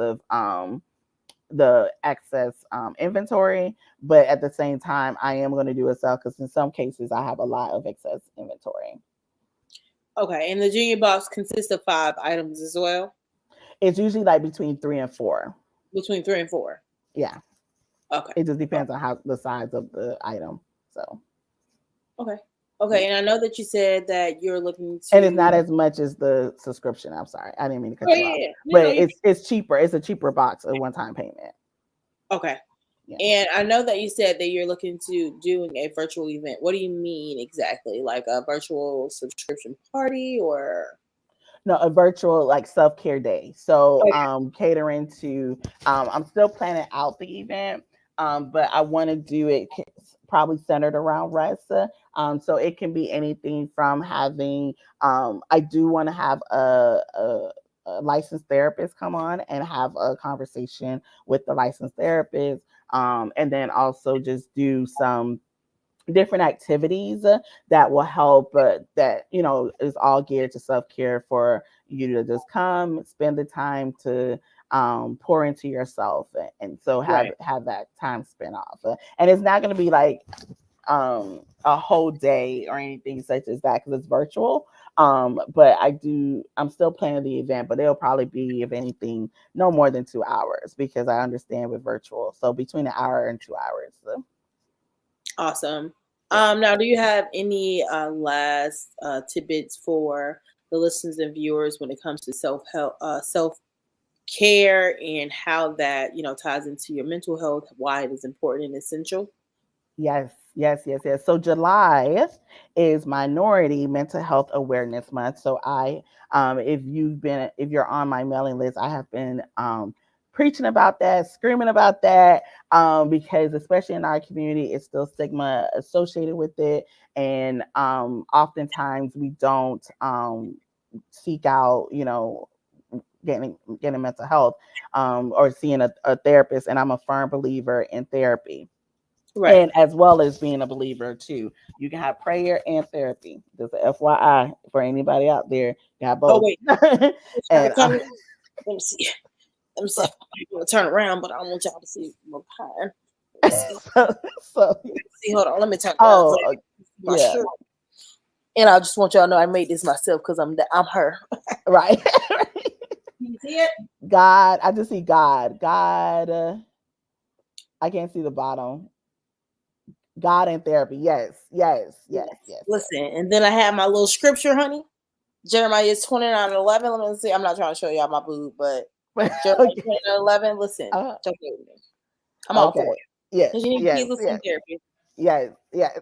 inventory. But at the same time, I am going to do a sale because in some cases I have a lot of excess inventory. Okay. And the junior box consists of 5 items as well, It's usually like between 3 and 4. between 3 and 4. Yeah, Okay. it just Oh, depends on how the size of the item. So okay. yeah. Okay. And I know that you said that you're looking And it's not to. as much as the subscription. I'm sorry, I didn't mean to Oh cut you yeah, off, yeah. You but know you. it's cheaper. It's a cheaper box, a one time payment. Okay. Yeah. And I know that you said that you're looking to doing a virtual event. What do you mean exactly? Like a virtual subscription party or? No, a virtual like self-care day. So Oh catering to I'm still planning out the event, but I want to do it probably centered around rest. So it can be anything from having I do want to have a licensed therapist come on and have a conversation with the licensed therapist, and then also just do some different activities that will help, that is all geared to self-care for you to just come spend the time to pour into yourself, and so have right. have that time spent off. And it's not going to be like a whole day or anything such as that because it's virtual. But I'm still planning the event, but it'll probably be, if anything, no more than 2 hours because I understand with virtual, so between an hour and 2 hours. So, Awesome. yeah. Now, do you have any last tidbits for the listeners and viewers when it comes to self help, self care, and how that ties into your mental health? Why it is important and essential? Yes, yes, yes, yes. So July is Minority Mental Health Awareness Month. So if you're on my mailing list, I have been preaching about that, screaming about that, because especially in our community, it's still stigma associated with it, and oftentimes we don't seek out, getting mental health, or seeing a therapist. And I'm a firm believer in therapy, Right. and as well as being a believer too. You can have prayer and therapy. Just a FYI for anybody out there, got Oh both. wait, trying to And come. Let me see. Let me see if I'm gonna turn around, but I don't want y'all to see my behind. Let me see. so, so See, hold on. Let me turn around oh so my yeah, shirt. And I just want y'all to know I made this myself because I'm her. right. Can you see it? God, I just see God. I can't see the bottom. God and therapy. Yes, yes, yes, Yes. yes, yes. Listen, and then I have my little scripture, honey. Jeremiah 29:11. Let me see. I'm not trying to show y'all my boob, but Jeremiah Okay. 29:11. Listen, Uh, jump in with me. I'm all for okay. it. Yes, Because you need yes, Jesus some yes. therapy. Yes, yes.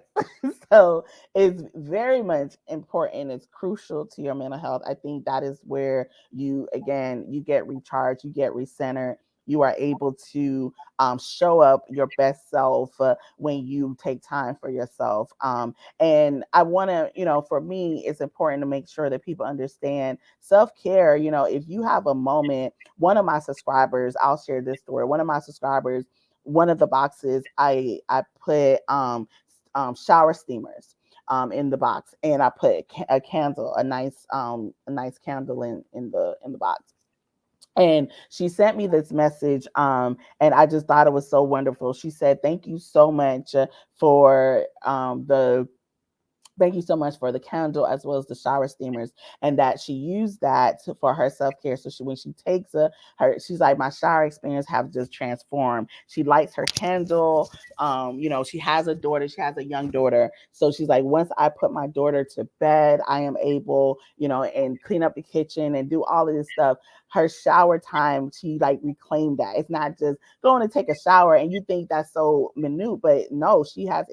So it's very much important. It's crucial to your mental health. I think that is where you, again, you get recharged, you get recentered, you are able to show up your best self when you take time for yourself. And I want to, for me, it's important to make sure that people understand self care. If you have a moment, one of my subscribers, I'll share this story. One of my subscribers, one of the boxes, I put shower steamers in the box, and I put a candle, a nice candle in the box. And she sent me this message, and I just thought it was so wonderful. She said, "Thank you so much for the thank you so much for the candle as well as the shower steamers," and that she used that for her self-care. So when she takes she's like, my shower experience have just transformed. She lights her candle. She has a daughter, she has a young daughter. So she's like, once I put my daughter to bed, I am able, and clean up the kitchen and do all of this stuff. Her shower time, she like reclaimed that. It's not just going to take a shower and you think that's so minute, but no, you have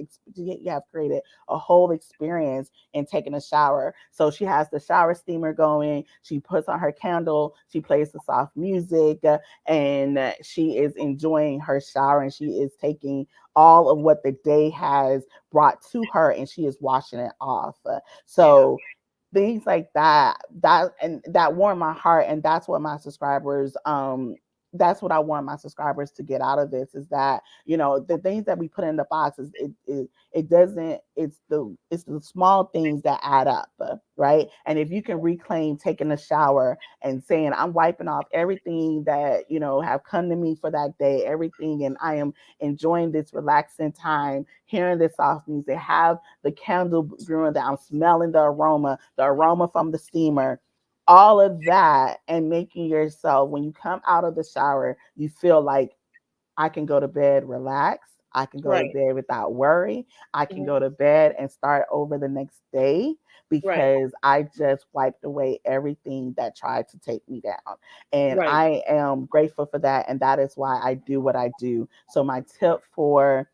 created a whole experience in taking a shower. So she has the shower steamer going, she puts on her candle, she plays the soft music, and she is enjoying her shower, and she is taking all of what the day has brought to her and she is washing it off. Yeah. So things like that warm my heart, and that's what I want my subscribers to get out of this, is that the things that we put in the box is it doesn't it's the small things that add up, right? And if you can reclaim taking a shower and saying, I'm wiping off everything that have come to me for that day, everything, and I am enjoying this relaxing time, hearing this soft music, have the candle brewing, that I'm smelling the aroma from the steamer, all of that, and making yourself, when you come out of the shower, you feel like, I can go to bed relaxed. I can go to Right. bed without worry. I can Mhm. go to bed and start over the next day Right. because I just wiped away everything that tried to take me down. And Right. I am grateful for that. And that is why I do what I do. So my tip for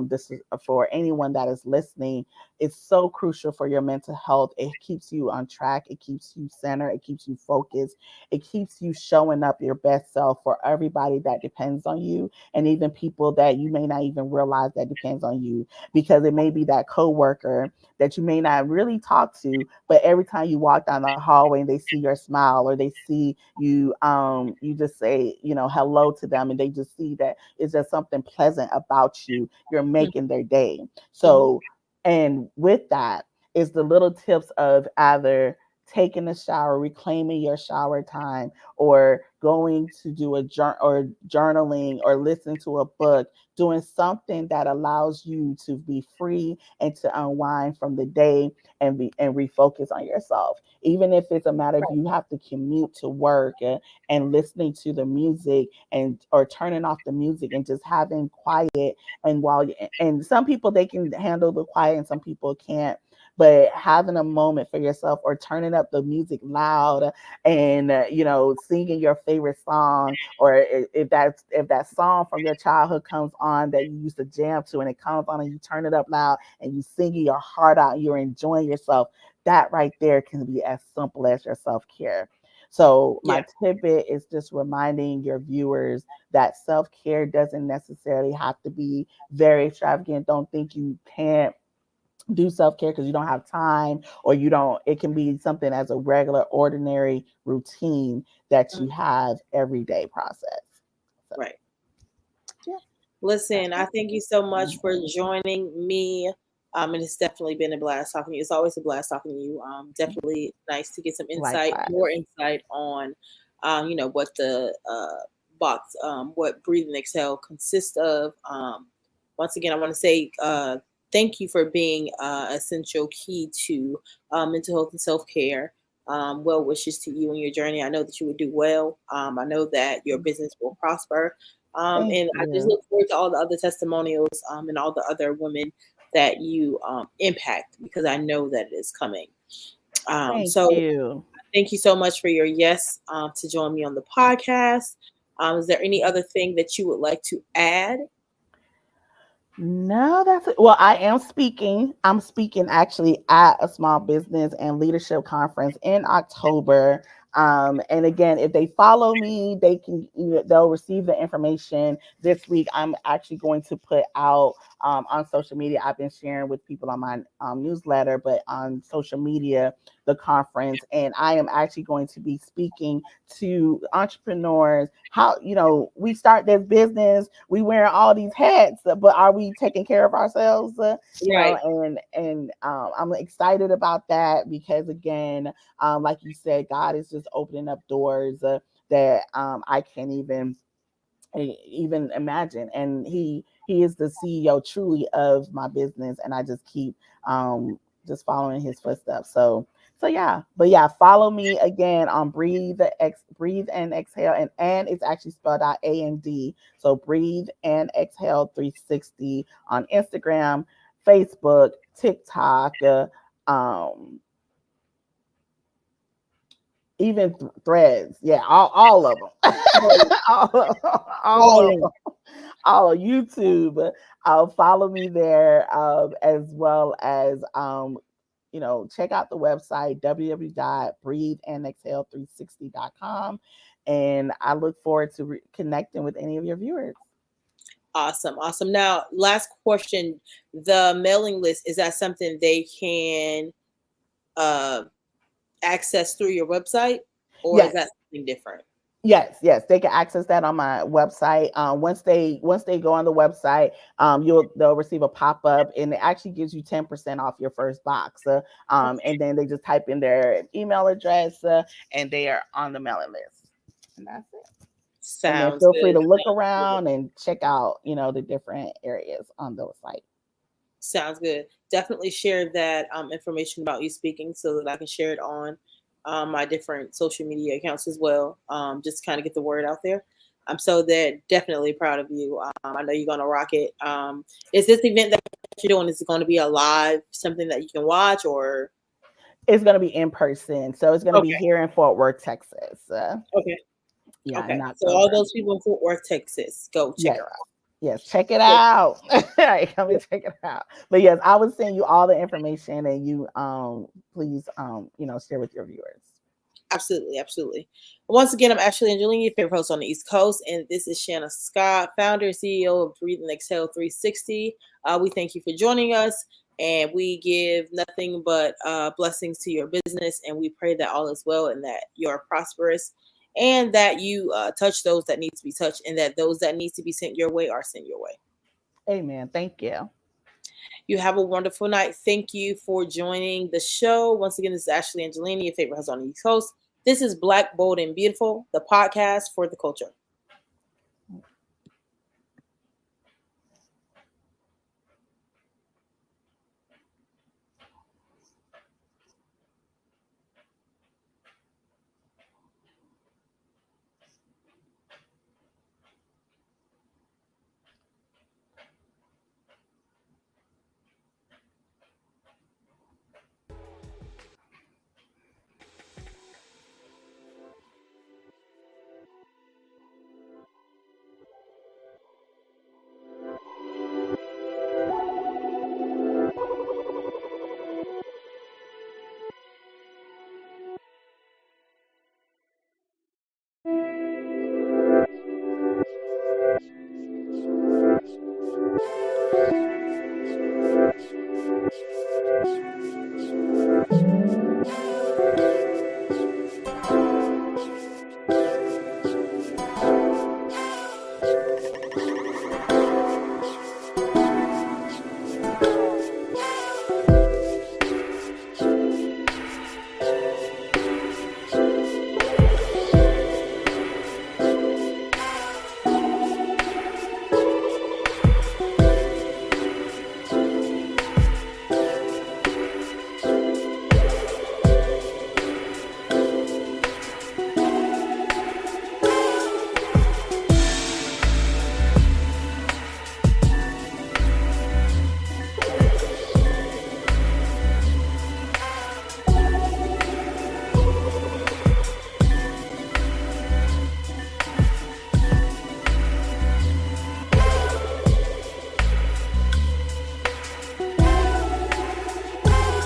this is for anyone that is listening, it's so crucial for your mental health. It keeps you on track. It keeps you centered. It keeps you focused. It keeps you showing up your best self for everybody that depends on you, and even people that you may not even realize that depends on you, because it may be that coworker that you may not really talk to, but every time you walk down the hallway and they see your smile, or they see you, you just say, hello to them, and they just see that it's just something pleasant about you. You're making their day. Mhm. So, and with that is the little tips of either taking a shower, reclaiming your shower time, or going to do or journaling, or listening to a book, doing something that allows you to be free and to unwind from the day and refocus on yourself. Even if it's a matter of Right. you have to commute to work, and listening to the music, and or turning off the music and just having quiet. And some people, they can handle the quiet and some people can't, but having a moment for yourself, or turning up the music loud, and singing your favorite song, or if that song from your childhood comes on that you used to jam to, and it comes on and you turn it up loud and you singing your heart out and you're enjoying yourself, that right there can be as simple as your self-care. So Yeah. my tidbit is just reminding your viewers that self-care doesn't necessarily have to be very extravagant. Don't think you can't do self-care because you don't have time, or you don't, it can be something as a regular ordinary routine that you Mhm. have everyday process. So Right. yeah, that's Listen, I it. thank you so much Mhm. for joining me. And it's definitely been a blast talking to you. It's always a blast talking to you. Definitely nice to get some insight, more Likewise. insight on, what the box, what Breathe and Exhale consists of. Once again, I want to say thank you for being essential key to mental health and self care. Well wishes to you and your journey. I know that you would do well. I know that your business will prosper. Thank And I just you. look forward to all the other testimonials and all the other women that you impact, because I know that it is coming. Thank So you. thank you so much for your yes to join me on the podcast. Is there any other thing that you would like to add? No, that's it. Well, I am speaking. I'm speaking actually at a small business and leadership conference in October. And again, if they follow me, they can they'll receive the information this week. I'm actually going to put out on social media. I've been sharing with people on my newsletter, but on social media, the conference, and I am actually going to be speaking to entrepreneurs. How we start this business, we wear all these hats, but are we taking care of ourselves? Right. And I'm excited about that because again, like you said, God is just opening up doors that I can't even imagine. And he is the CEO truly of my business, and I just keep just following his footsteps. So yeah, but yeah, follow me again on breathe and exhale, and it's actually spelled out A and D. So breathe and exhale 360 on Instagram, Facebook, TikTok, um even threads. Yeah, all of them. all, of, all All of in. them. All of YouTube. Follow me there, as well as check out the website www.breatheandexhale360.com, and I look forward to connecting with any of your viewers. Awesome. Awesome. Now, last question. The mailing list, is that something they can uh, access through your website, or is that Yes. something different? Yes, they can access that on my website. Once they go on the website, they'll receive a pop up, and it actually gives you 10% off your first box. And then they just type in their email address, and they are on the mailing list, and that's it. And then Sounds feel free good. to look Sounds good. around and check out the different areas on those sites. Sounds good. Definitely share that information about you speaking so that I can share it on my different social media accounts as well. Just kind of get the word out there. I'm so that definitely proud of you. I know you're gonna rock it. Is this event that you're doing? Is it going to be a live something that you can watch or? It's going to be in person, so it's going to be Okay. here in Fort Worth, Texas. Okay. Yeah, Okay. in So all October. those people in Fort Worth, Texas, go check Yes. her out. Yes, check it Cool. out. All right, come Cool. and check it out. But yes, I would send you all the information, and you please share with your viewers. Absolutely, absolutely. Once again, I'm Ashley Angelini, your favorite host on the East Coast, and this is Shanna Scott, founder and CEO of Breathe and Exhale 360. We thank you for joining us, and we give nothing but blessings to your business, and we pray that all is well and that you're prosperous, and that you touch those that need to be touched, and that those that need to be sent your way are sent your way. Amen. Thank you. You have a wonderful night. Thank you for joining the show. Once again, this is Ashley Angelini, your favorite host on the East Coast. This is Black, Bold, and Beautiful, the podcast for the culture.